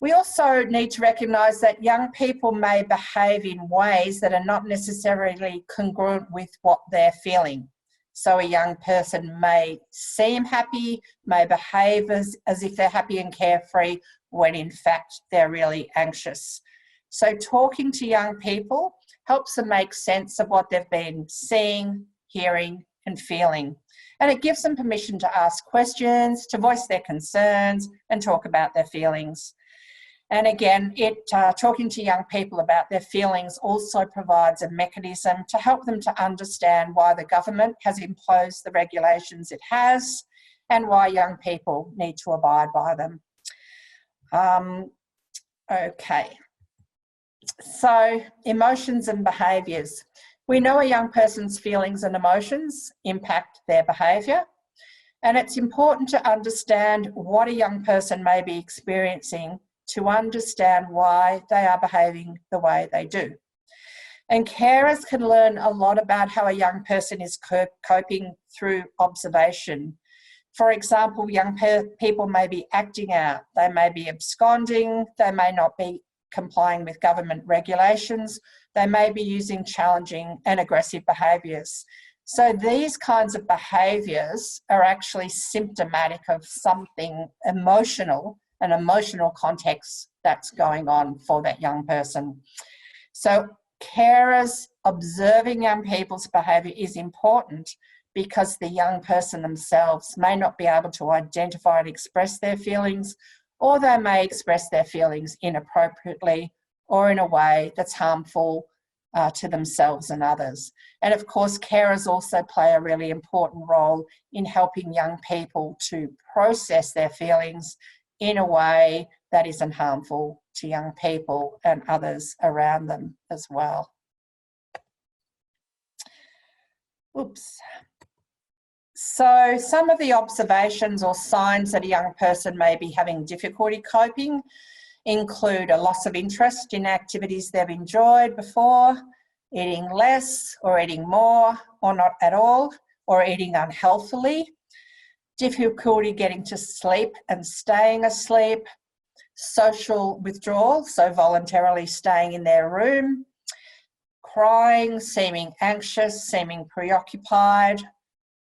We also need to recognise that young people may behave in ways that are not necessarily congruent with what they're feeling. So a young person may seem happy, may behave as if they're happy and carefree, when in fact they're really anxious. So talking to young people helps them make sense of what they've been seeing, hearing and feeling. And it gives them permission to ask questions, to voice their concerns and talk about their feelings. And again, talking to young people about their feelings also provides a mechanism to help them to understand why the government has imposed the regulations it has and why young people need to abide by them. Okay. So, emotions and behaviours. We know a young person's feelings and emotions impact their behaviour, and it's important to understand what a young person may be experiencing to understand why they are behaving the way they do. And carers can learn a lot about how a young person is coping through observation. For example, young people may be acting out, they may be absconding, they may not be complying with government regulations, they may be using challenging and aggressive behaviours. So these kinds of behaviours are actually symptomatic of something emotional, an emotional context that's going on for that young person. So carers observing young people's behaviour is important because the young person themselves may not be able to identify and express their feelings, or they may express their feelings inappropriately or in a way that's harmful to themselves and others. And of course, carers also play a really important role in helping young people to process their feelings in a way that isn't harmful to young people and others around them as well. Oops. So some of the observations or signs that a young person may be having difficulty coping include a loss of interest in activities they've enjoyed before, eating less or eating more or not at all, or eating unhealthily, difficulty getting to sleep and staying asleep, social withdrawal, so voluntarily staying in their room, crying, seeming anxious, seeming preoccupied,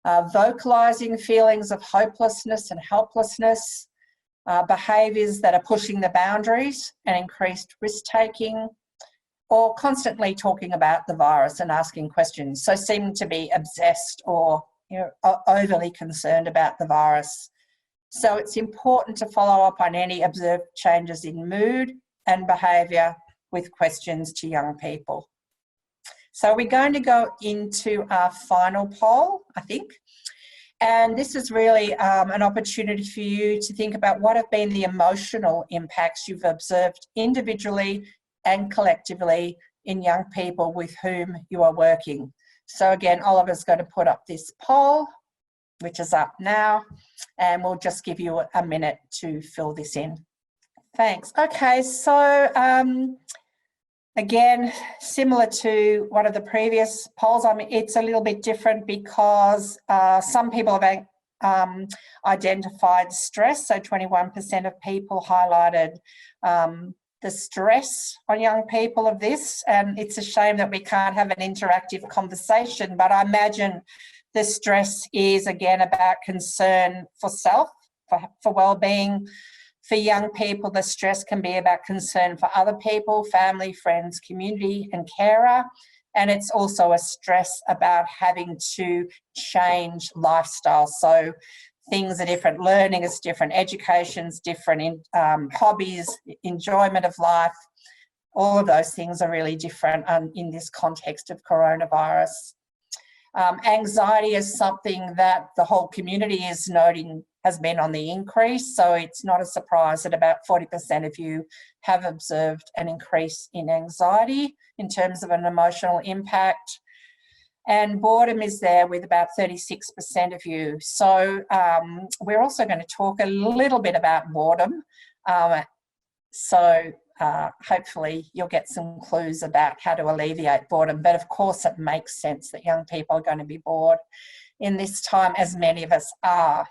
vocalising feelings of hopelessness and helplessness, behaviours that are pushing the boundaries and increased risk-taking, or constantly talking about the virus and asking questions, so seeming to be obsessed or overly concerned about the virus. So it's important to follow up on any observed changes in mood and behaviour with questions to young people. So we're going to go into our final poll, I think. And this is really an opportunity for you to think about what have been the emotional impacts you've observed individually and collectively in young people with whom you are working. So again, Oliver's going to put up this poll, which is up now, and we'll just give you a minute to fill this in. Thanks. Okay, so again, similar to one of the previous polls, I mean, it's a little bit different because some people have identified stress. So 21% of people highlighted the stress on young people of this. And it's a shame that we can't have an interactive conversation, but I imagine the stress is again about concern for self, for well-being. For young people, the stress can be about concern for other people, family, friends, community, and carer. And it's also a stress about having to change lifestyle. So things are different, learning is different, education's different, hobbies, enjoyment of life, all of those things are really different in this context of coronavirus. Anxiety is something that the whole community is noting has been on the increase, so it's not a surprise that about 40% of you have observed an increase in anxiety in terms of an emotional impact. And boredom is there with about 36% of you. So we're also going to talk a little bit about boredom. Hopefully you'll get some clues about how to alleviate boredom. But of course it makes sense that young people are going to be bored in this time, as many of us are.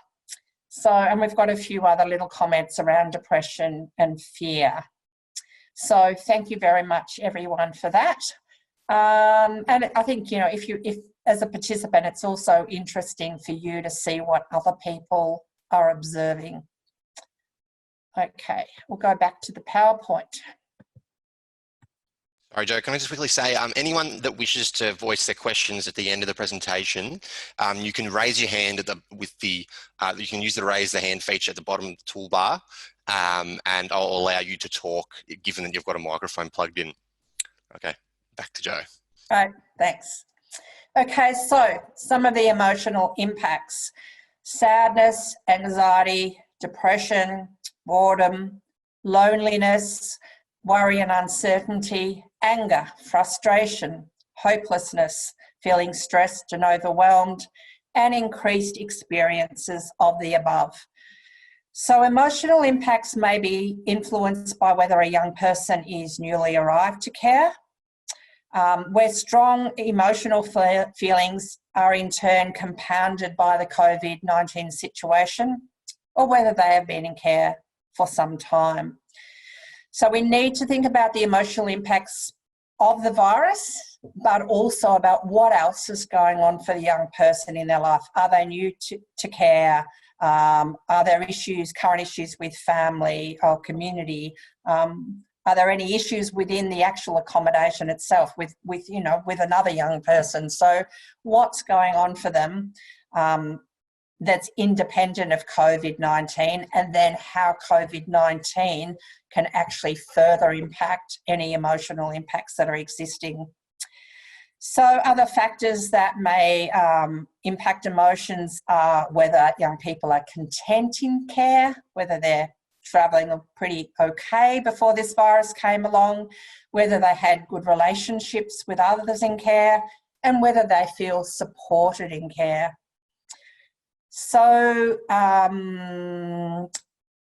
So, and we've got a few other little comments around depression and fear. So thank you very much everyone for that. And I think, you know, if as a participant, it's also interesting for you to see what other people are observing. Okay, we'll go back to the PowerPoint. Sorry, Joe, can I just quickly say, anyone that wishes to voice their questions at the end of the presentation, you can raise your hand you can use the raise the hand feature at the bottom of the toolbar, and I'll allow you to talk, given that you've got a microphone plugged in. Okay, back to Joe. Right, thanks. Okay, so some of the emotional impacts: sadness, anxiety, depression, boredom, loneliness, worry and uncertainty, anger, frustration, hopelessness, feeling stressed and overwhelmed, and increased experiences of the above. So emotional impacts may be influenced by whether a young person is newly arrived to care, where strong emotional feelings are in turn compounded by the COVID-19 situation, or whether they have been in care for some time. So we need to think about the emotional impacts of the virus, but also about what else is going on for the young person in their life. Are they new to care? Are there current issues with family or community? Are there any issues within the actual accommodation itself with another young person? So what's going on for them that's independent of COVID-19, and then how COVID-19 can actually further impact any emotional impacts that are existing. So other factors that may impact emotions are whether young people are content in care, whether they're travelling pretty okay before this virus came along, whether they had good relationships with others in care, and whether they feel supported in care. So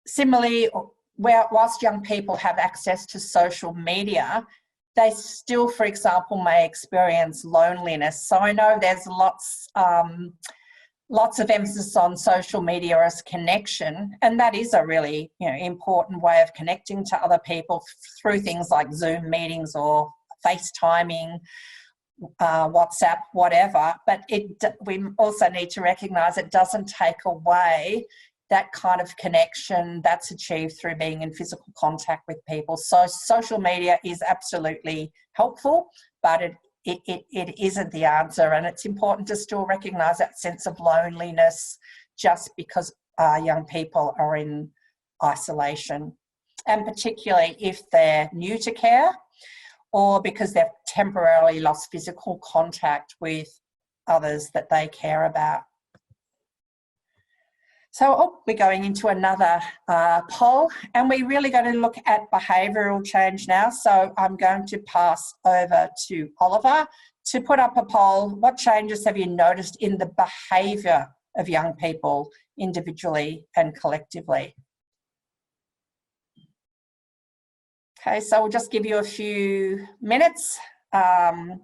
similarly, whilst young people have access to social media, they still, for example, may experience loneliness. So I know there's lots of emphasis on social media as connection, and that is a really important way of connecting to other people through things like Zoom meetings or FaceTiming, WhatsApp, whatever. But we also need to recognise it doesn't take away that kind of connection, that's achieved through being in physical contact with people. So social media is absolutely helpful, but it isn't the answer, and it's important to still recognise that sense of loneliness just because young people are in isolation, and particularly if they're new to care or because they've temporarily lost physical contact with others that they care about. So we're going into another poll, and we're really going to look at behavioural change now. So I'm going to pass over to Oliver to put up a poll. What changes have you noticed in the behaviour of young people individually and collectively? Okay, so we'll just give you a few minutes. And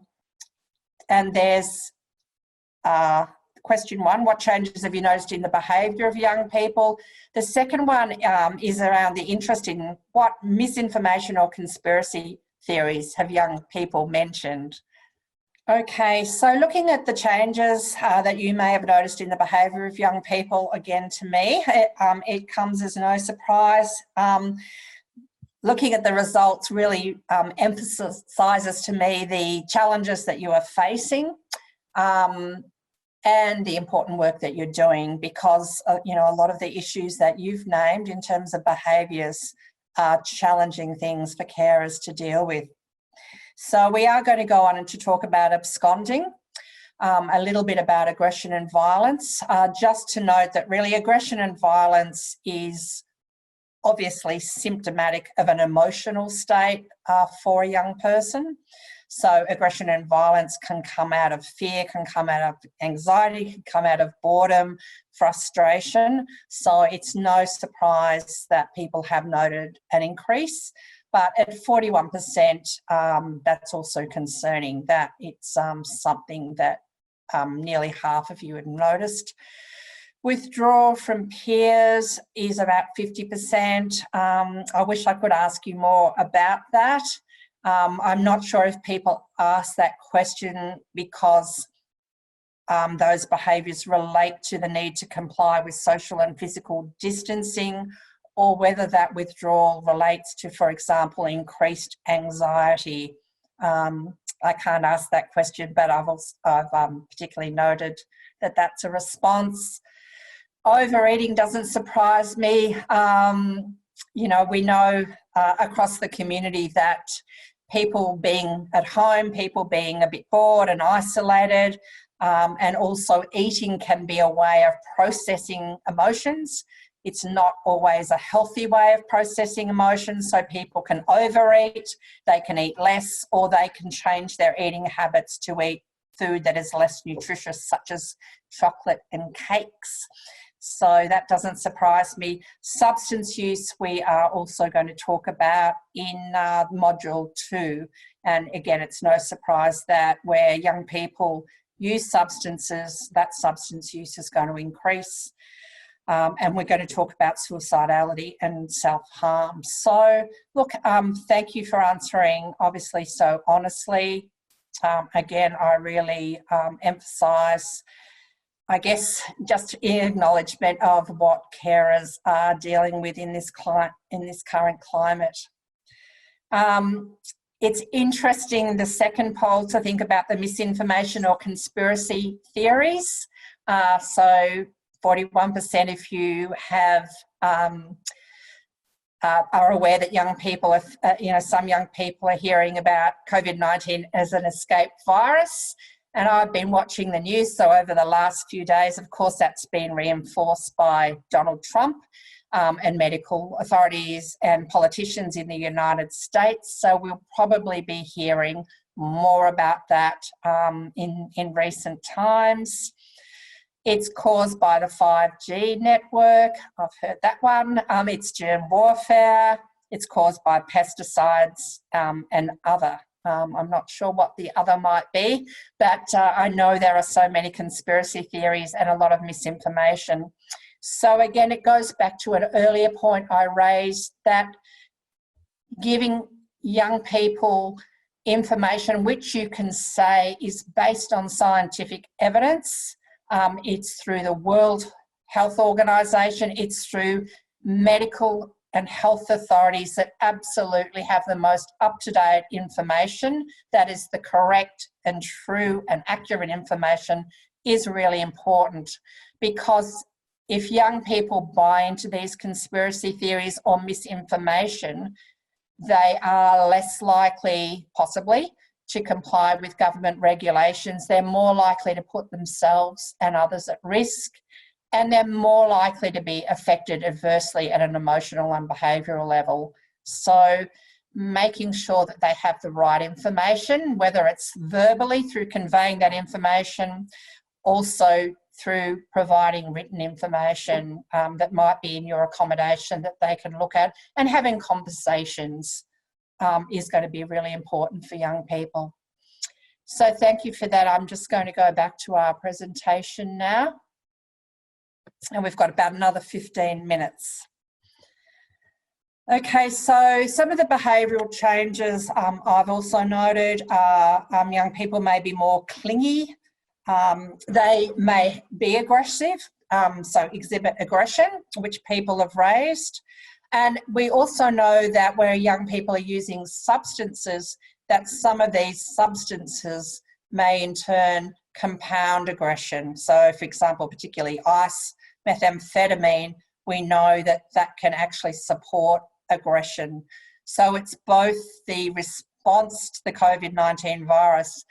there's question 1, what changes have you noticed in the behaviour of young people? The second one is around the interest in what misinformation or conspiracy theories have young people mentioned. Okay, so looking at the changes that you may have noticed in the behaviour of young people, again, to me, it comes as no surprise. Looking at the results really emphasises to me the challenges that you are facing and the important work that you're doing, because you know, a lot of the issues that you've named in terms of behaviours are challenging things for carers to deal with. So we are going to go on and to talk about absconding, a little bit about aggression and violence. Just to note that really aggression and violence is obviously symptomatic of an emotional state for a young person. So aggression and violence can come out of fear, can come out of anxiety, can come out of boredom, frustration. So it's no surprise that people have noted an increase. But at 41%, that's also concerning that it's something that nearly half of you had noticed. Withdrawal from peers is about 50%. I wish I could ask you more about that. I'm not sure if people ask that question because those behaviours relate to the need to comply with social and physical distancing, or whether that withdrawal relates to, for example, increased anxiety. I can't ask that question, but I've particularly noted that that's a response. Overeating doesn't surprise me. You know, we know across the community that people being at home, people being a bit bored and isolated, and also eating can be a way of processing emotions. It's not always a healthy way of processing emotions, so people can overeat, they can eat less, or they can change their eating habits to eat food that is less nutritious, such as chocolate and cakes. So that doesn't surprise me. Substance use we are also going to talk about in Module 2. And again, it's no surprise that where young people use substances, that substance use is going to increase. And we're going to talk about suicidality and self-harm. So look, thank you for answering obviously so honestly. Again, I really emphasise, I guess, just in acknowledgement of what carers are dealing with in this current climate. It's interesting, the second poll, to think about the misinformation or conspiracy theories. So 41% if you have are aware that young people, some young people are hearing about COVID-19 as an escape virus. And I've been watching the news, so over the last few days, of course, that's been reinforced by Donald Trump and medical authorities and politicians in the United States. So we'll probably be hearing more about that in recent times. It's caused by the 5G network. I've heard that one. It's germ warfare. It's caused by pesticides and other. I'm not sure what the other might be, but I know there are so many conspiracy theories and a lot of misinformation. So again, it goes back to an earlier point I raised, that giving young people information which you can say is based on scientific evidence. It's through the World Health organisation, it's through medical and health authorities that absolutely have the most up-to-date information, that is the correct and true and accurate information, is really important. Because if young people buy into these conspiracy theories or misinformation, they are less likely, possibly, to comply with government regulations. They're more likely to put themselves and others at risk, and they're more likely to be affected adversely at an emotional and behavioural level. So making sure that they have the right information, whether it's verbally through conveying that information, also through providing written information that might be in your accommodation that they can look at, and having conversations is going to be really important for young people. So thank you for that. I'm just going to go back to our presentation now. And we've got about another 15 minutes. Okay, so some of the behavioural changes I've also noted are young people may be more clingy. They may be aggressive, so exhibit aggression, which people have raised. And we also know that where young people are using substances, that some of these substances may in turn compound aggression. So, for example, particularly ice, methamphetamine, we know that that can actually support aggression. So it's both the response to the COVID-19 virus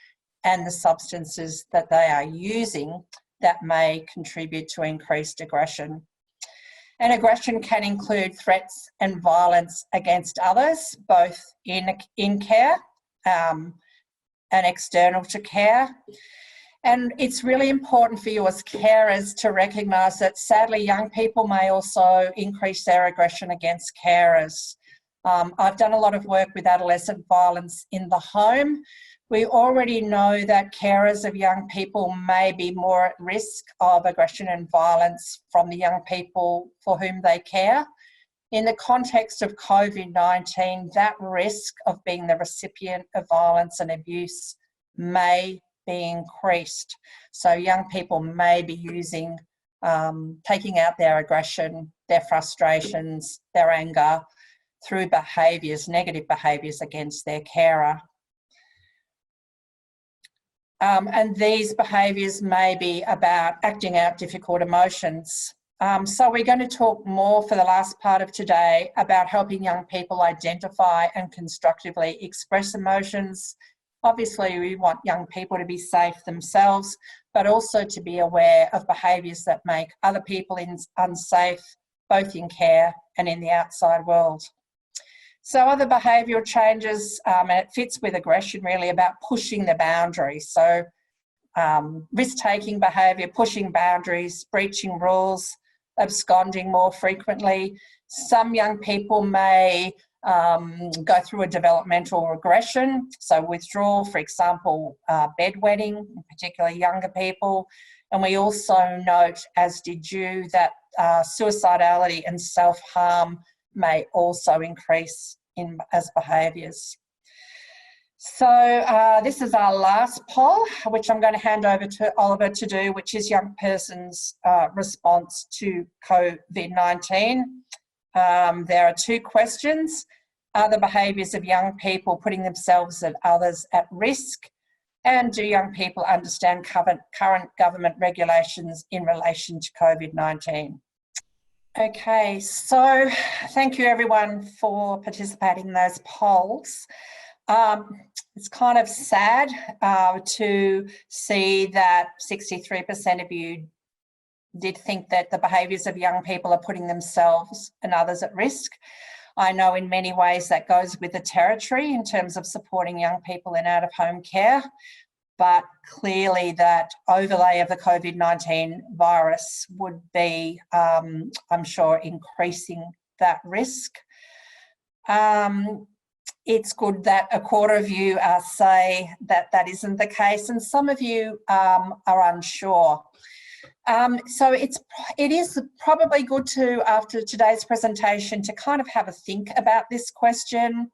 and the substances that they are using that may contribute to increased aggression. And aggression can include threats and violence against others, both in care and external to care. And it's really important for you as carers to recognise that sadly young people may also increase their aggression against carers. I've done a lot of work with adolescent violence in the home. We already know that carers of young people may be more at risk of aggression and violence from the young people for whom they care. In the context of COVID-19, that risk of being the recipient of violence and abuse may be increased. So young people may be using, taking out their aggression, their frustrations, their anger through behaviours, negative behaviours against their carer. And these behaviours may be about acting out difficult emotions. So we're going to talk more for the last part of today about helping young people identify and constructively express emotions. Obviously, we want young people to be safe themselves, but also to be aware of behaviours that make other people unsafe, both in care and in the outside world. So other behavioural changes, and it fits with aggression really, about pushing the boundaries. So risk-taking behaviour, pushing boundaries, breaching rules, absconding more frequently. Some young people may go through a developmental regression, so withdrawal, for example, bedwetting, particularly younger people. And we also note, as did you, that suicidality and self-harm may also increase as behaviours. So this is our last poll, which I'm going to hand over to Oliver to do, which is young persons' response to COVID-19. There are two questions. Are the behaviours of young people putting themselves and others at risk? And do young people understand current government regulations in relation to COVID-19? Okay, so thank you everyone for participating in those polls. It's kind of sad to see that 63% of you did think that the behaviours of young people are putting themselves and others at risk. I know in many ways that goes with the territory in terms of supporting young people in out-of-home care, but clearly that overlay of the COVID-19 virus would be, I'm sure, increasing that risk. It's good that a quarter of you say that that isn't the case, and some of you are unsure. So it is probably good to, after today's presentation, to kind of have a think about this question.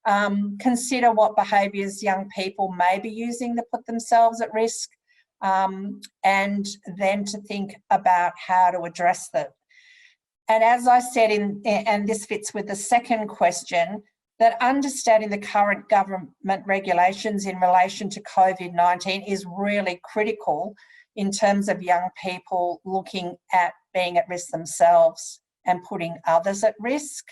Consider what behaviours young people may be using to put themselves at risk. and then to think about how to address them. And as I said, and this fits with the second question, that understanding the current government regulations in relation to COVID-19 is really critical in terms of young people looking at being at risk themselves and putting others at risk.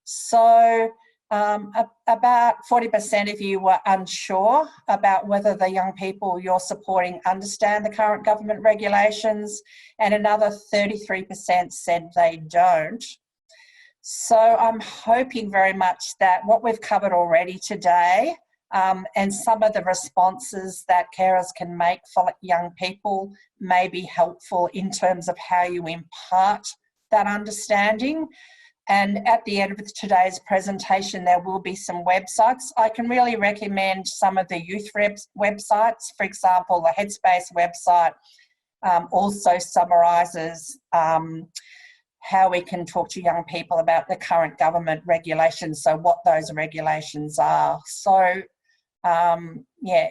So about 40% of you were unsure about whether the young people you're supporting understand the current government regulations, and another 33% said they don't. So I'm hoping very much that what we've covered already today, and some of the responses that carers can make for young people may be helpful in terms of how you impart that understanding. And at the end of today's presentation, there will be some websites. I can really recommend some of the youth websites. For example, the Headspace website also summarises how we can talk to young people about the current government regulations, so what those regulations are. So, yeah,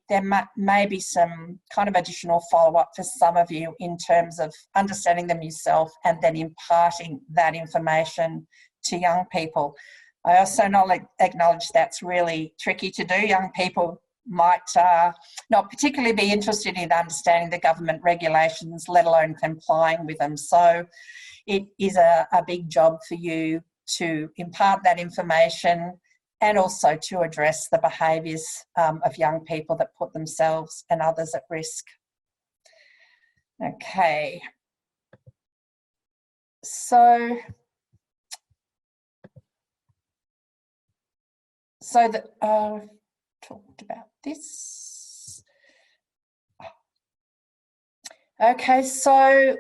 there may be some kind of additional follow-up for some of you in terms of understanding them yourself and then imparting that information to young people. I also acknowledge that's really tricky to do. Young people might not particularly be interested in understanding the government regulations, let alone complying with them. So it is a big job for you to impart that information and also to address the behaviours of young people that put themselves and others at risk. Okay. So that talked about this. Okay, so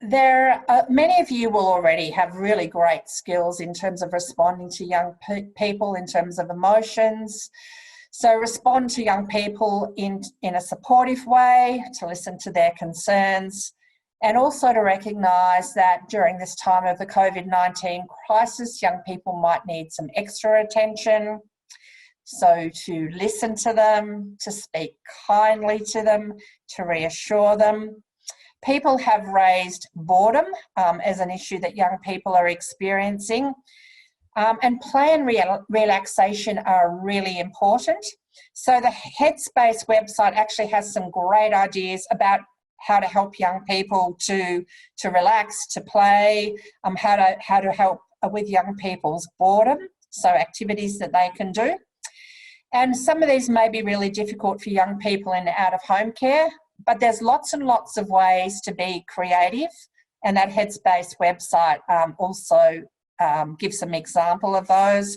there are, many of you will already have really great skills in terms of responding to young people in terms of emotions. So respond to young people in a supportive way, to listen to their concerns, and also to recognise that during this time of the COVID-19 crisis, young people might need some extra attention. So to listen to them, to speak kindly to them, to reassure them. People have raised boredom as an issue that young people are experiencing, and play and relaxation are really important. So the Headspace website actually has some great ideas about how to help young people to relax, to play, how to help with young people's boredom, so activities that they can do. And some of these may be really difficult for young people in out-of-home care, but there's lots and lots of ways to be creative, and that Headspace website also gives some example of those.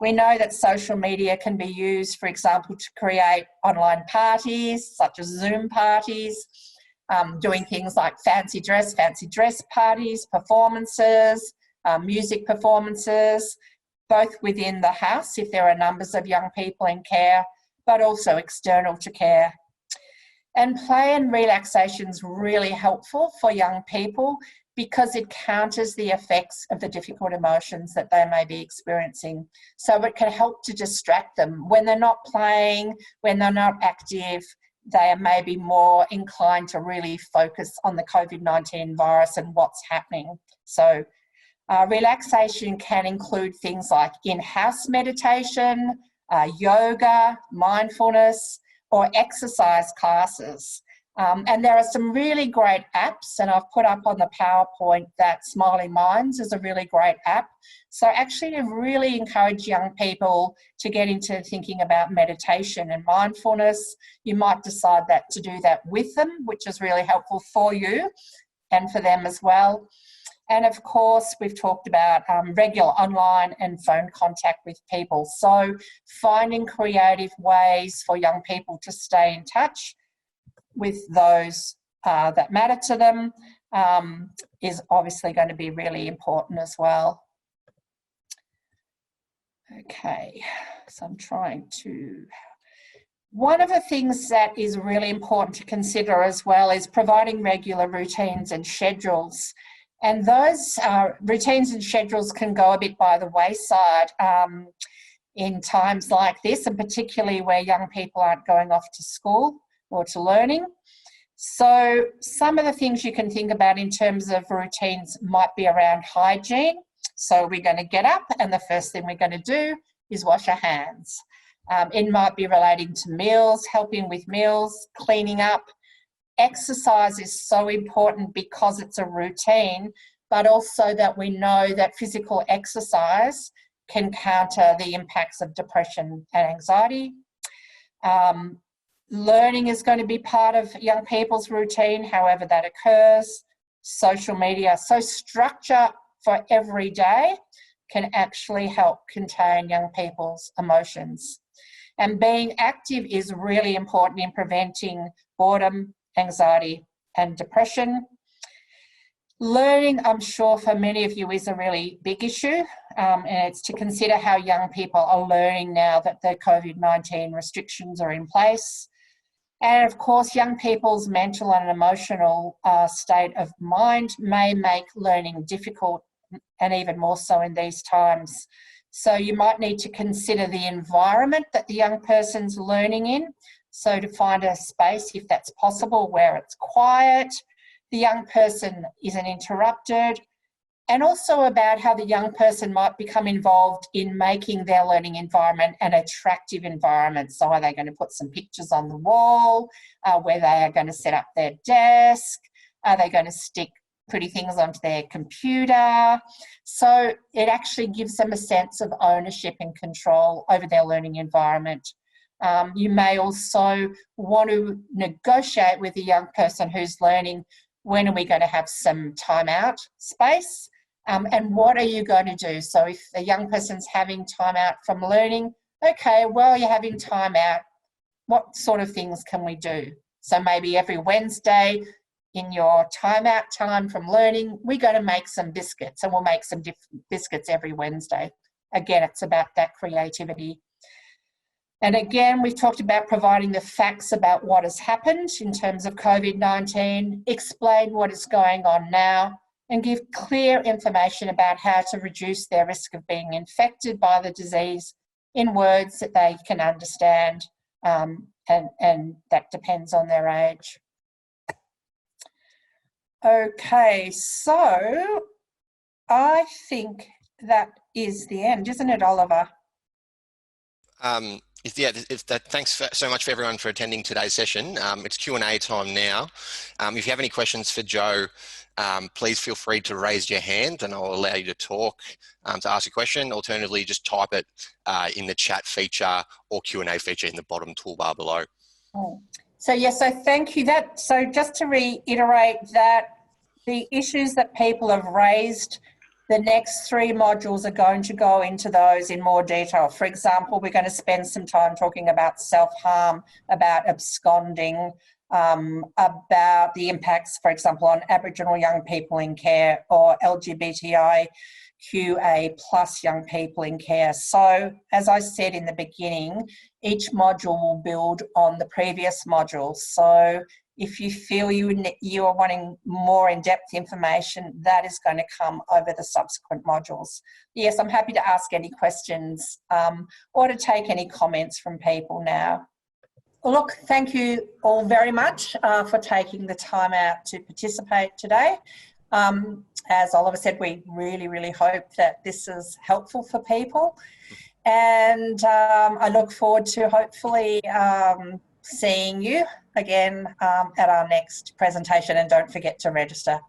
We know that social media can be used, for example, to create online parties, such as Zoom parties, doing things like fancy dress parties, performances, music performances, both within the house if there are numbers of young people in care, but also external to care. And play and relaxation is really helpful for young people because it counters the effects of the difficult emotions that they may be experiencing. So it can help to distract them. When they're not playing, when they're not active, they may be more inclined to really focus on the COVID-19 virus and what's happening. So relaxation can include things like in-house meditation, yoga, mindfulness, or exercise classes. And there are some really great apps, and I've put up on the PowerPoint that Smiley Minds is a really great app. So actually I really encourage young people to get into thinking about meditation and mindfulness. You might decide to do that with them, which is really helpful for you and for them as well. And of course, we've talked about regular online and phone contact with people. So finding creative ways for young people to stay in touch with those that matter to them is obviously going to be really important as well. Okay, so I'm trying to... One of the things that is really important to consider as well is providing regular routines and schedules. And those routines and schedules can go a bit by the wayside in times like this, and particularly where young people aren't going off to school or to learning. So some of the things you can think about in terms of routines might be around hygiene. So we're going to get up and the first thing we're going to do is wash our hands. It might be relating to meals, helping with meals, cleaning up. Exercise is so important because it's a routine, but also that we know that physical exercise can counter the impacts of depression and anxiety. Learning is going to be part of young people's routine, however that occurs. Social media. So structure for every day can actually help contain young people's emotions. And being active is really important in preventing boredom, anxiety, and depression. Learning, I'm sure for many of you, is a really big issue, and it's to consider how young people are learning now that the COVID-19 restrictions are in place. And of course, young people's mental and emotional state of mind may make learning difficult, and even more so in these times. So you might need to consider the environment that the young person's learning in. So to find a space, if that's possible, where it's quiet, the young person isn't interrupted, and also about how the young person might become involved in making their learning environment an attractive environment. So are they going to put some pictures on the wall, where they are going to set up their desk? Are they going to stick pretty things onto their computer? So it actually gives them a sense of ownership and control over their learning environment. You may also want to negotiate with a young person who's learning, when are we going to have some time out space? And what are you going to do? So if the young person's having time out from learning, okay, well, you're having time out, what sort of things can we do? So maybe every Wednesday in your time out time from learning, we're going to make some biscuits, and we'll make some biscuits every Wednesday. Again, it's about that creativity. And again, we've talked about providing the facts about what has happened in terms of COVID-19, explain what is going on now, and give clear information about how to reduce their risk of being infected by the disease in words that they can understand, and that depends on their age. Okay, so I think that is the end, isn't it, Oliver? Thanks so much for everyone for attending today's session. It's Q&A time now. If you have any questions for Joe, please feel free to raise your hand and I'll allow you to talk, to ask a question. Alternatively, just type it in the chat feature or Q&A feature in the bottom toolbar below. So yes, so thank you. So just to reiterate that the issues that people have raised, the next 3 modules are going to go into those in more detail. For example, we're going to spend some time talking about self-harm, about absconding, about the impacts, for example, on Aboriginal young people in care or LGBTIQA+ young people in care. So, as I said in the beginning, each module will build on the previous module. So if you feel you are wanting more in-depth information, that is going to come over the subsequent modules. Yes, I'm happy to ask any questions or to take any comments from people now. Well, look, thank you all very much for taking the time out to participate today. As Oliver said, we really, really hope that this is helpful for people. And I look forward to hopefully seeing you again at our next presentation, and don't forget to register.